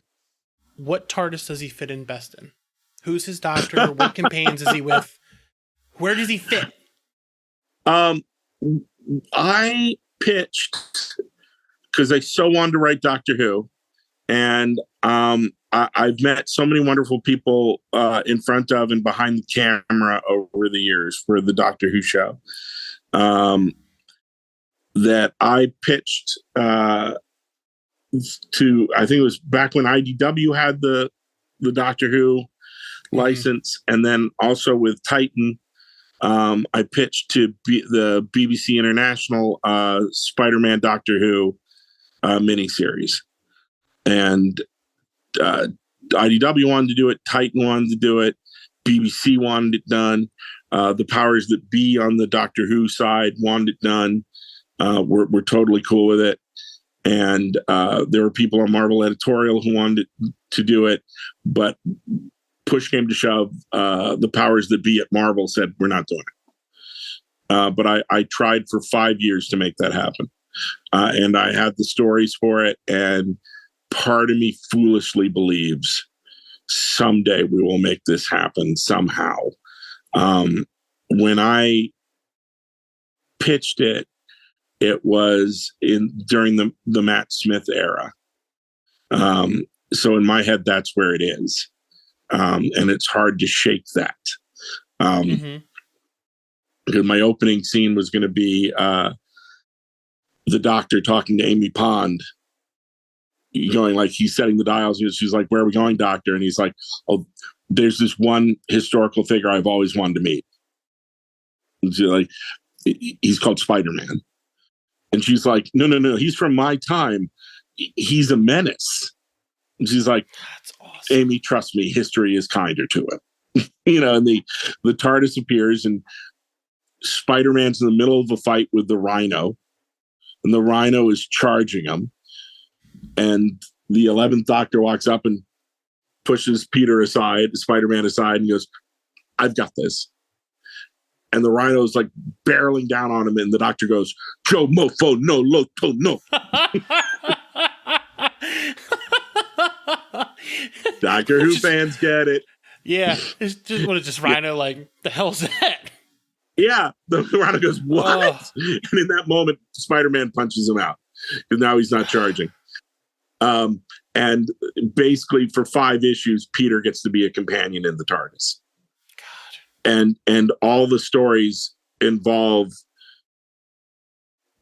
Speaker 1: What TARDIS does he fit in best in? Who's his doctor? What campaigns is he with? Where does he fit?
Speaker 2: I pitched because I so wanted to write Doctor Who, and I've met so many wonderful people in front of and behind the camera over the years for the Doctor Who show, that I pitched to. I think it was back when IDW had the Doctor Who license, and then also with Titan, I pitched to the BBC International Spider-Man Doctor Who miniseries, and IDW wanted to do it, Titan wanted to do it, BBC wanted it done, the powers that be on the Doctor Who side wanted it done. We're totally cool with it, and there were people on Marvel editorial who wanted to do it, but push came to shove, the powers that be at Marvel said, we're not doing it. But I tried for 5 years to make that happen. And I had the stories for it. And part of me foolishly believes someday we will make this happen somehow. When I pitched it, it was during the Matt Smith era. So in my head, that's where it is. And it's hard to shake that. Because my opening scene was going to be the doctor talking to Amy Pond, going he's setting the dials. She's like, "Where are we going, doctor?" And he's like, "Oh, there's this one historical figure I've always wanted to meet." And she's like, "He's called Spider-Man." And she's like, No, he's from my time. He's a menace. And she's like, "That's awesome. Amy, trust me, history is kinder to him." And the TARDIS appears, and Spider-Man's in the middle of a fight with the Rhino, and the Rhino is charging him. And the 11th Doctor walks up and pushes Peter aside, Spider-Man aside, and goes, "I've got this." And the Rhino's like barreling down on him, and the Doctor goes, "Joe mofo, no loto, no." Doctor Who fans get it.
Speaker 1: Yeah, it's just Rhino like, the hell's that?
Speaker 2: Yeah, the Rhino goes, "What?"
Speaker 1: Oh.
Speaker 2: And in that moment, Spider-Man punches him out because now he's not charging. And basically, for 5 issues, Peter gets to be a companion in the TARDIS. God. And all the stories involve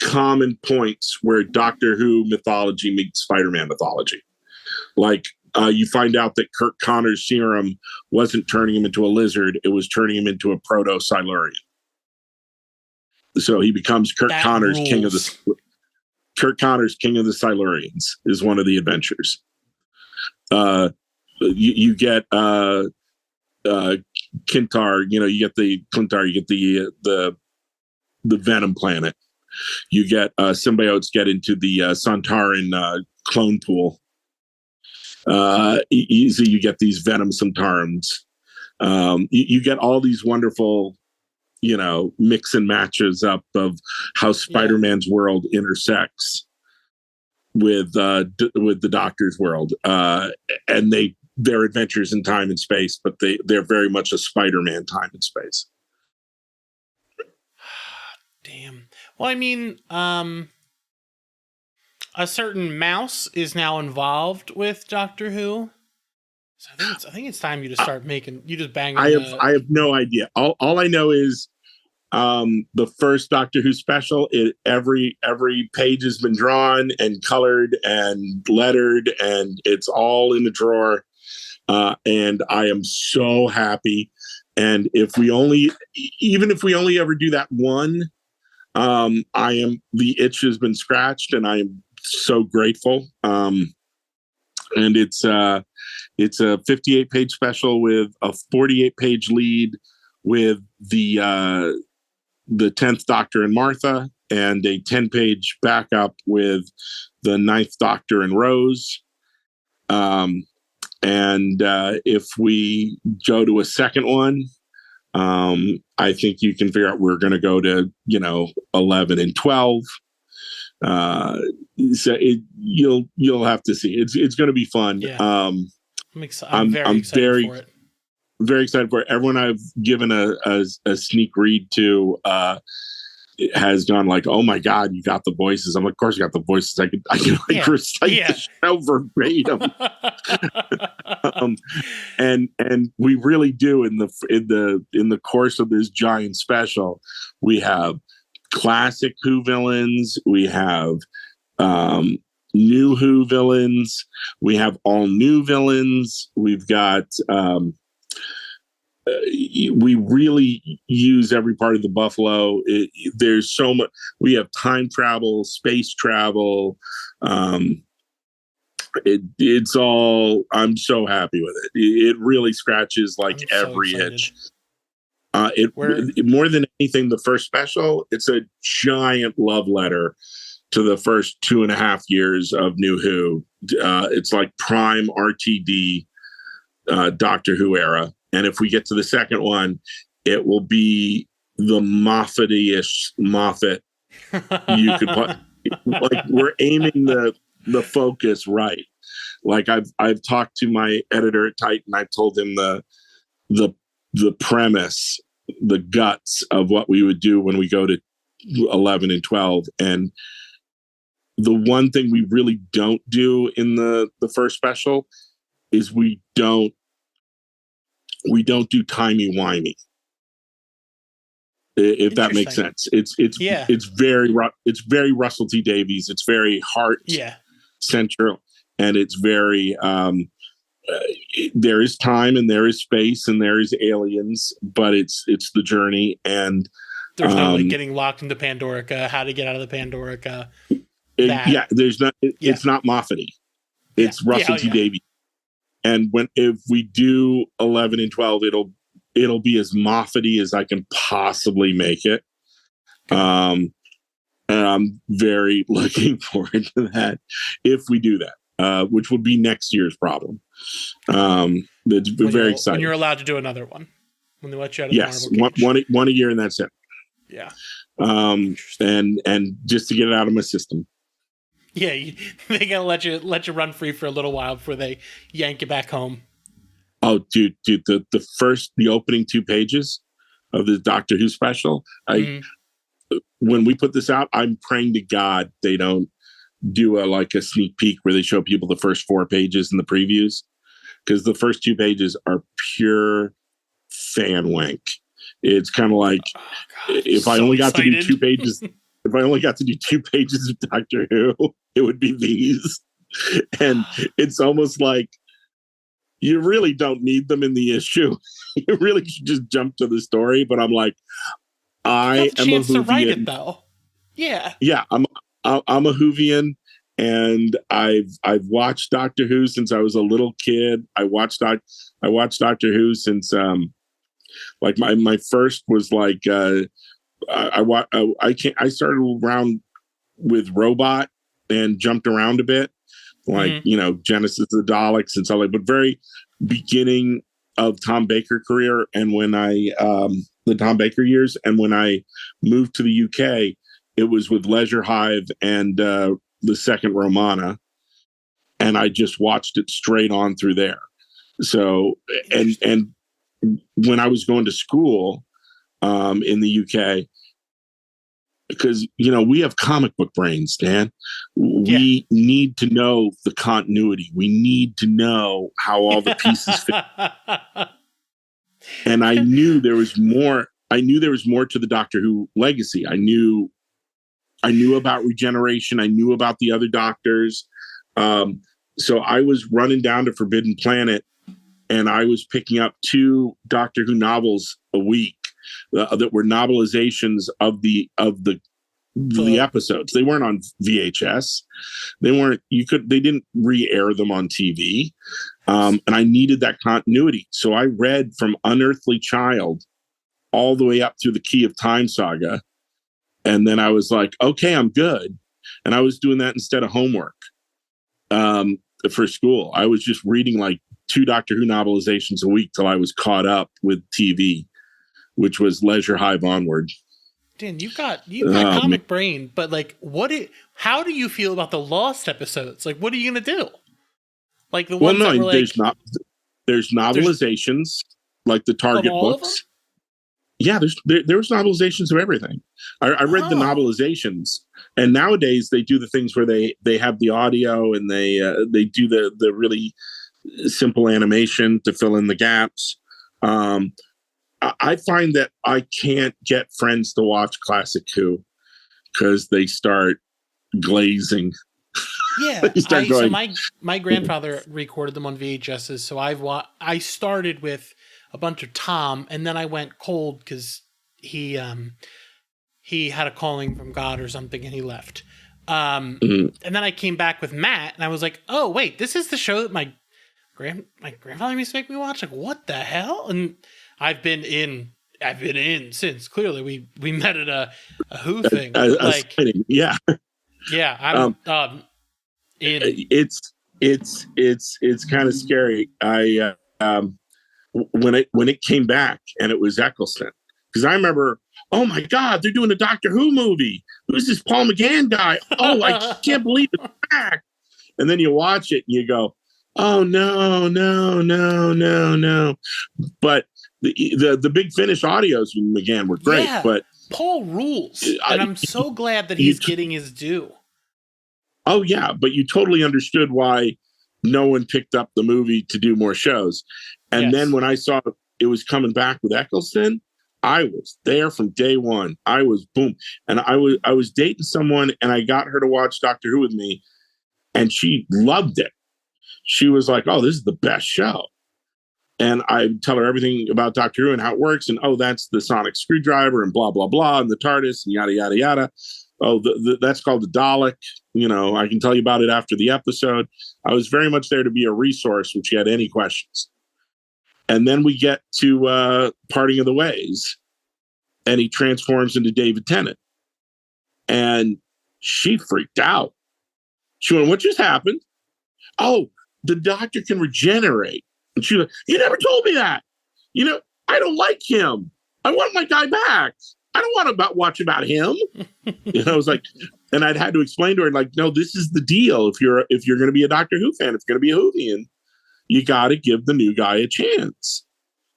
Speaker 2: common points where Doctor Who mythology meets Spider-Man mythology. Like, you find out that Kirk Connor's serum wasn't turning him into a lizard; it was turning him into a proto-Silurian. So he becomes Kirk Connor's king of the Silurians is one of the adventures. You get Kintar, you get the Clintar, you get the Venom planet. You get symbiotes get into the Sontaran clone pool. Easy, you get these Venom Sontarans. You get all these wonderful, mix and matches up of how Spider-Man's world intersects with the Doctor's world, and their adventures in time and space, but they're very much a Spider-Man time and space.
Speaker 1: Damn. Well, I mean, a certain mouse is now involved with Doctor Who. So I think it's time you just start banging.
Speaker 2: I have no idea. All I know is the first Doctor Who special. Every page has been drawn and colored and lettered, and it's all in the drawer. And I am so happy. And even if we only ever do that one, the itch has been scratched, and I am so grateful. And it's a 58-page special with a 48-page lead with the 10th Doctor and Martha, and a 10-page backup with the 9th Doctor and Rose. And if we go to a second one, I think you can figure out we're going to go to 11 and 12. So you'll have to see. It's going to be fun.
Speaker 1: Yeah. I'm very excited for it.
Speaker 2: Very excited for it. Everyone I've given a sneak read to has gone like, "Oh my God, you got the voices." I'm like, "Of course you got the voices. I can recite the show verbatim." And we really do in the course of this giant special. We have classic Who villains. We have new Who villains. We have all new villains. We've got. We really use every part of the Buffalo. There's so much. We have time travel, space travel. It's all. I'm so happy with it. It really scratches like every itch. More than anything, the first special, it's a giant love letter to the first 2.5 years of New Who. It's like prime RTD Doctor Who era. And if we get to the second one, it will be the Moffat-ish Moffat. You could like we're aiming the focus right. Like I've talked to my editor at Titan. I've told him the premise, the guts of what we would do when we go to 11 and 12. And the one thing we really don't do in the first special is we don't do timey-wimey, if that makes sense. It's very Russell T Davies. It's very heart central, and it's very there is time and there is space and there is aliens, but it's the journey, and
Speaker 1: there's no like getting locked into Pandorica, how to get out of the Pandorica.
Speaker 2: There's not. It's not Moffat-y. It's Russell T Davies. And if we do 11 and 12, it'll be as Moffat-y as I can possibly make it. And I'm very looking forward to that if we do that, which will be next year's problem. It's very exciting.
Speaker 1: When you're allowed to do another one. When they let you out of
Speaker 2: yes,
Speaker 1: the Marvel cage.
Speaker 2: one a year and that's it.
Speaker 1: Yeah.
Speaker 2: And just to get it out of my system.
Speaker 1: Yeah, they gotta let you run free for a little while before they yank you back home.
Speaker 2: Oh, dude, the opening 2 pages of the Doctor Who special. When we put this out, I'm praying to God they don't do a sneak peek where they show people the first 4 pages in the previews, because the first 2 pages are pure fan wank. It's kind of like if I only got to do 2 pages. If I only got to do 2 pages of Doctor Who, it would be these. And it's almost like you really don't need them in the issue. You really should just jump to the story. But I'm like, I am a Whovian. To write it though.
Speaker 1: Yeah.
Speaker 2: Yeah, I'm a Whovian, and I've watched Doctor Who since I was a little kid. I watched Doctor Who since my first was I started around with Robot and jumped around a bit, Genesis of the Daleks and stuff like. But very beginning of Tom Baker career, and when the Tom Baker years, and when I moved to the UK, it was with Leisure Hive and the second Romana, and I just watched it straight on through there. So and when I was going to school in the UK, because we have comic book brains, Dan. We need to know the continuity. We need to know how all the pieces fit. And I knew there was more. I knew there was more to the Doctor Who legacy. I knew about regeneration. I knew about the other Doctors. So I was running down to Forbidden Planet, and I was picking up 2 Doctor Who novels a week that were novelizations of the episodes. They weren't on VHS. They didn't re-air them on TV. And I needed that continuity. So I read from Unearthly Child all the way up through the Key of Time saga. And then I was like, okay, I'm good. And I was doing that instead of homework for school. I was just reading 2 Doctor Who novelizations a week till I was caught up with TV, which was Leisure Hive onward.
Speaker 1: Dan, you've got comic brain, but how do you feel about the Lost episodes? What are you gonna do? The ones that were
Speaker 2: there's novelizations, like the Target books. Yeah, there was novelizations of everything. I read the novelizations, and nowadays they do the things where they have the audio and they do the really simple animation to fill in the gaps. I find that I can't get friends to watch Classic Who because they start glazing.
Speaker 1: Yeah, so my grandfather recorded them on VHSs, so I started with a bunch of Tom, and then I went cold because he had a calling from God or something, and he left. And then I came back with Matt, and I was like, oh wait, this is the show that my grandfather used to make me watch. What the hell? And I've been in since. Clearly, we met at a Who thing.
Speaker 2: Yeah.
Speaker 1: I'm in.
Speaker 2: It's kind of scary. I when it came back and it was Eccleston, because I remember, oh my God, they're doing a Doctor Who movie. Who's this Paul McGann guy? Oh, I can't believe it's back. And then you watch it and you go, oh no. But the Big Finish audios from McGann were great. Yeah, but
Speaker 1: Paul rules, and I'm so glad that he's getting his due.
Speaker 2: Oh yeah, but you totally understood why no one picked up the movie to do more shows. And then when I saw it was coming back with Eccleston, I was there from day one. I was boom. And I was dating someone, and I got her to watch Doctor Who with me, and she loved it. She was like, oh, this is the best show. And I tell her everything about Doctor Who and how it works. And, oh, that's the sonic screwdriver and blah, blah, blah, and the TARDIS and yada, yada, yada. Oh, that's called the Dalek. I can tell you about it after the episode. I was very much there to be a resource when she had any questions. And then we get to Parting of the Ways, and he transforms into David Tennant. And she freaked out. She went, "What just happened?" "Oh, the doctor can regenerate." And she was like, "You never told me that. I don't like him. I want my guy back. I don't want to watch about him." I was like, and I'd had to explain to her, like, "No, this is the deal. If you're going to be a Doctor Who fan, if you're going to be a Whovian, you got to give the new guy a chance."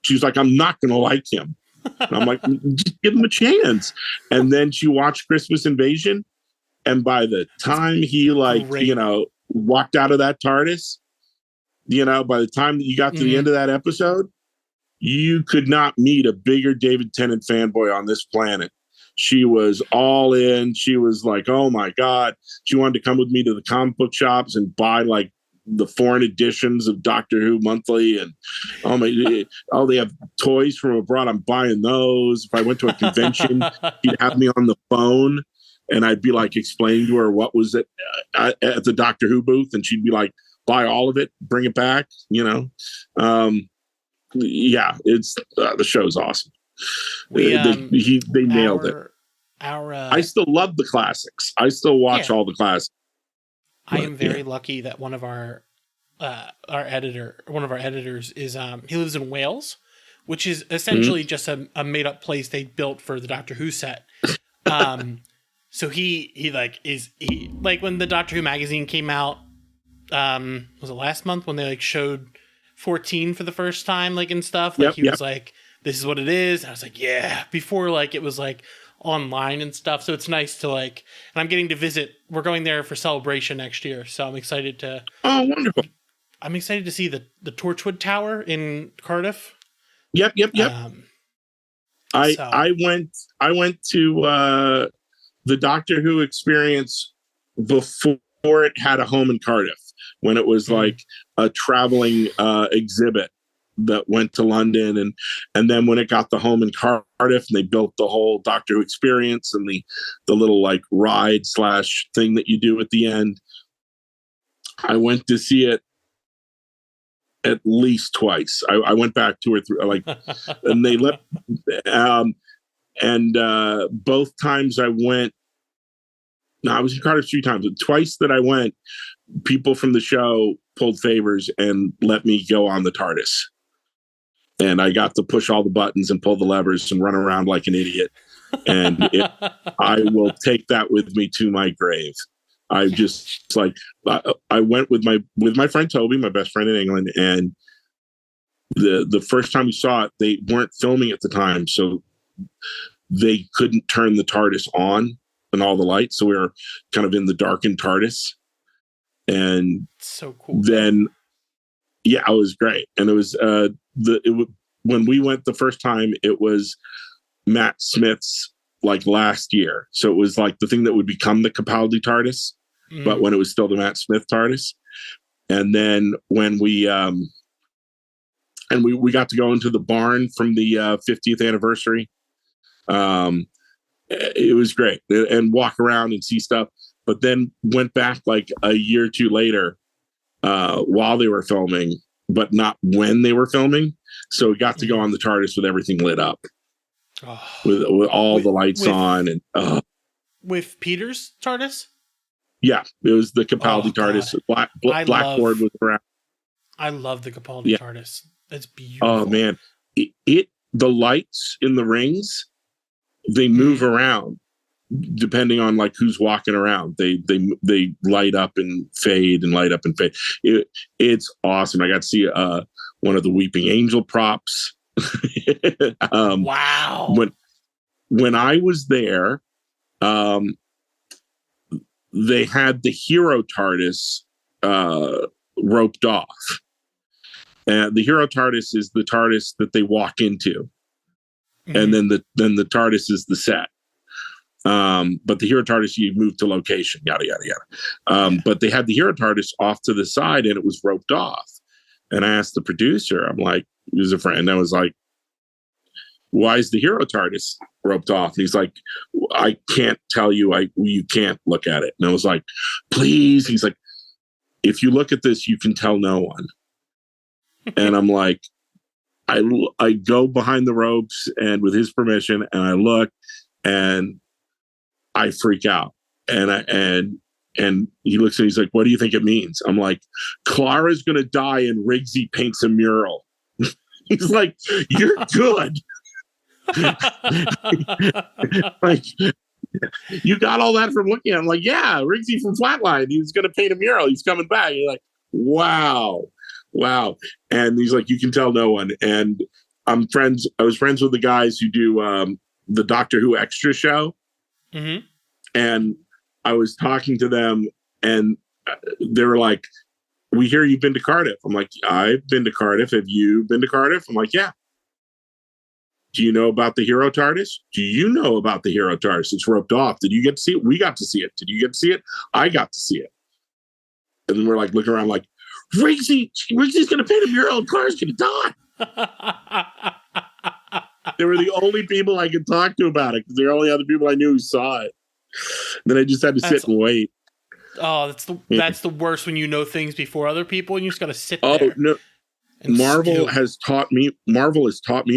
Speaker 2: She was like, "I'm not going to like him." And I'm like, "Just give him a chance." And then she watched Christmas Invasion. And by the time he walked out of that TARDIS, by the time that you got to the end of that episode, you could not meet a bigger David Tennant fanboy on this planet. She was all in. She was like, "Oh my God." She wanted to come with me to the comic book shops and buy like the foreign editions of Doctor Who Monthly. And they have toys from abroad. I'm buying those. If I went to a convention, she'd have me on the phone and I'd be like explaining to her what was at the Doctor Who booth. And she'd be like, "Buy all of it, bring it back." It's the show's awesome. They nailed it. I still love the classics. I still watch all the classics.
Speaker 1: I am very lucky that one of our editors is he lives in Wales, which is essentially just a made up place they built for the Doctor Who set. So he when the Doctor Who magazine came out, was it last month when they showed 14 for the first time, and stuff, he was like, "This is what it is." And I was like, "Yeah," before it was online and stuff. So it's nice to and I'm getting to visit. We're going there for Celebration next year. So I'm excited to,
Speaker 2: oh, wonderful.
Speaker 1: I'm excited to see the Torchwood Tower in Cardiff.
Speaker 2: Yep. I went to the Doctor Who experience before it had a home in Cardiff, when it was like a traveling exhibit that went to London, and then when it got the home in Cardiff and they built the whole Doctor Who experience and the little ride / thing that you do at the end, I went to see it at least twice. I went back 2 or 3, and they let both times I went. No, I was in Cardiff 3 times. Twice that I went, people from the show pulled favors and let me go on the TARDIS. And I got to push all the buttons and pull the levers and run around like an idiot. And I will take that with me to my grave. I just I went with my friend Toby, my best friend in England, and the first time we saw it, they weren't filming at the time, so they couldn't turn the TARDIS on and all the lights, so we were kind of in the darkened TARDIS. And
Speaker 1: so cool.
Speaker 2: Then it was great. And it was when we went the first time, it was Matt Smith's last year, so it was the thing that would become the Capaldi TARDIS, but when it was still the Matt Smith TARDIS. And then when we got to go into the barn from the 50th anniversary, it was great, and walk around and see stuff. But then went back a year or 2 later while they were filming, but not when they were filming. So we got to go on the TARDIS with everything lit up, with all the lights on, and
Speaker 1: with Peter's TARDIS.
Speaker 2: Yeah, it was the Capaldi TARDIS. Blackboard was around.
Speaker 1: I love the Capaldi TARDIS. It's beautiful.
Speaker 2: Oh man, the lights in the rings, they move around depending on who's walking around. They light up and fade and light up and fade. It's awesome. I got to see one of the Weeping Angel props.
Speaker 1: Wow.
Speaker 2: When I was there, they had the Hero TARDIS roped off. And the Hero TARDIS is the TARDIS that they walk into. And then the TARDIS is the set. But the Hero TARDIS, you move to location, yada, yada, yada. But they had the Hero TARDIS off to the side and it was roped off. And I asked the producer, I'm like, he was a friend, I was like, "Why is the Hero TARDIS roped off?" And he's like, "I can't tell you. You can't look at it." And I was like, "Please." He's like, "If you look at this, you can tell no one." And I'm like, I go behind the ropes and with his permission, and I look, and I freak out. And he looks at me, he's like, what do you think it means? I'm like, Clara's going to die and Riggsy paints a mural. He's like, you're good. Like, you got all that from looking at him. Like, yeah, Riggsy from Flatline. He's going to paint a mural. He's coming back. You're like, wow. And he's like, you can tell no one. And I was friends with the guys who do the Doctor Who Extra show.
Speaker 1: Mm-hmm.
Speaker 2: And I was talking to them and they were like, we hear you've been to Cardiff. I'm like, I've been to Cardiff. Have you been to Cardiff? I'm like, yeah. Do you know about the Hero TARDIS? Do you know about the Hero TARDIS? It's roped off. Did you get to see it? We got to see it. Did you get to see it? I got to see it. And then we're like looking around like, Riggsy's going to paint a mural and Clara's going to die. They were the only people I could talk to about it because they're the only other people I knew who saw it. And then I just had to sit and wait.
Speaker 1: Oh, that's the worst when you know things before other people and you just got to sit there.
Speaker 2: Oh, no. Marvel has taught me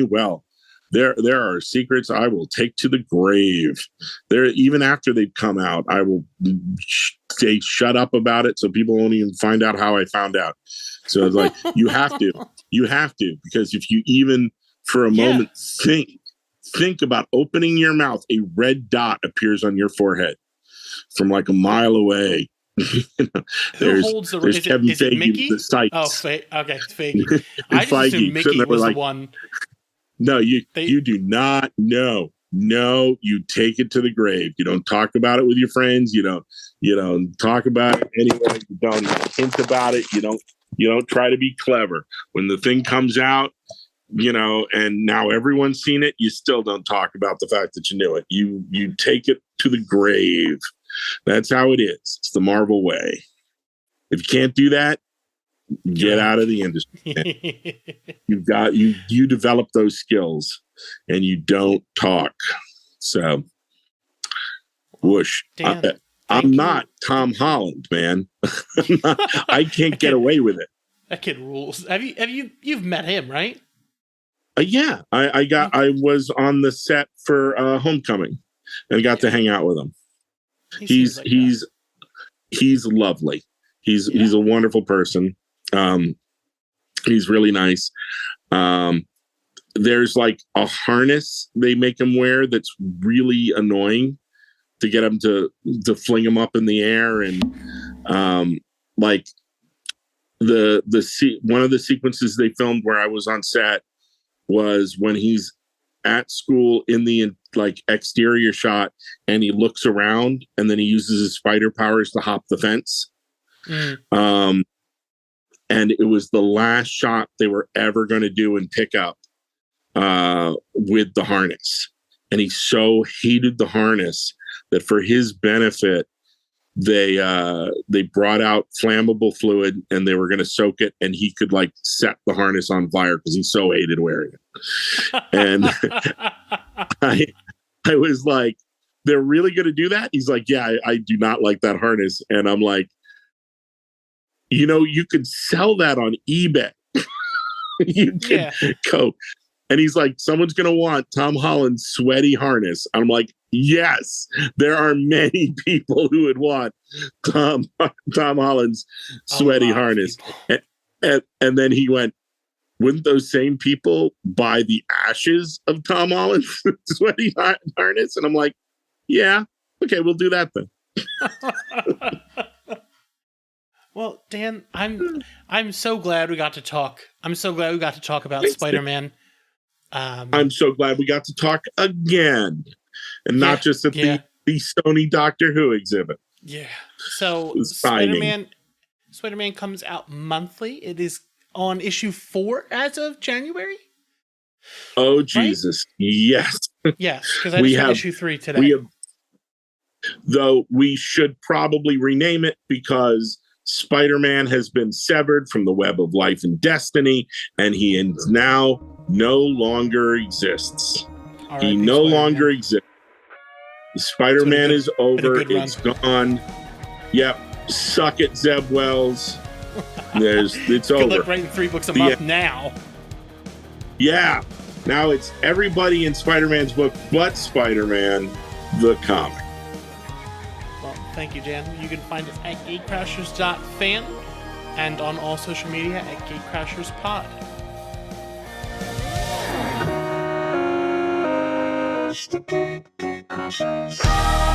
Speaker 2: well. There are secrets I will take to the grave. There, even after they've come out, I will say shut up about it so people won't even find out how I found out. So it's like you have to, because if you even for a moment think about opening your mouth, a red dot appears on your forehead from like a mile away.
Speaker 1: Who holds the? Is it Mickey?
Speaker 2: The sites.
Speaker 1: Oh, okay, it's Feige. I just assumed Mickey was the one.
Speaker 2: No, you do not know. No, you take it to the grave. You don't talk about it with your friends. You don't talk about it anywhere. You don't hint about it. You don't try to be clever. When the thing comes out, and now everyone's seen it, you still don't talk about the fact that you knew it. You take it to the grave. That's how it is. It's the Marvel way. If you can't do that, get out of the industry. You develop those skills and you don't talk. So whoosh. I'm not Tom Holland, man. I can't get away with it.
Speaker 1: That kid rules. You've met him, right?
Speaker 2: Yeah. I was on the set for Homecoming and got to hang out with him. He's lovely. He's a wonderful person. He's really nice. There's like a harness they make him wear that's really annoying to get him to fling him up in the air. And like one of the sequences they filmed where I was on set was when he's at school in the like exterior shot and he looks around and then he uses his spider powers to hop the fence. And it was the last shot they were ever going to do and pick up with the harness. And he so hated the harness that for his benefit, they brought out flammable fluid and they were going to soak it and he could like set the harness on fire because he so hated wearing it. And I was like, they're really going to do that? He's like, yeah, I do not like that harness. And I'm like, you could sell that on eBay. You can go. And he's like, someone's going to want Tom Holland's sweaty harness. I'm like, yes, there are many people who would want Tom Holland's sweaty harness. And then he went, wouldn't those same people buy the ashes of Tom Holland's sweaty harness? And I'm like, yeah, okay, we'll do that then.
Speaker 1: Well, Dan, I'm so glad we got to talk. I'm so glad we got to talk about Spider-Man.
Speaker 2: I'm so glad we got to talk again, and not just at the Sony Doctor Who exhibit.
Speaker 1: Yeah. So Spider-Man comes out monthly. It is on issue 4 as of January.
Speaker 2: Oh Jesus! Right? Yes.
Speaker 1: Yes, because I just have issue 3 today.
Speaker 2: Though we should probably rename it because Spider-Man has been severed from the web of life and destiny, and he is now no longer exists. He no longer exists. Spider-Man is over. It's gone. Yep. Suck it, Zeb Wells. It's over.
Speaker 1: Good luck writing 3 books a month now.
Speaker 2: Yeah. Now it's everybody in Spider-Man's book but Spider-Man, the comic.
Speaker 1: Well, thank you, Jan. You can find us at gatecrashers.fan and on all social media at gatecrasherspod.
Speaker 3: It's the Gatecrashers.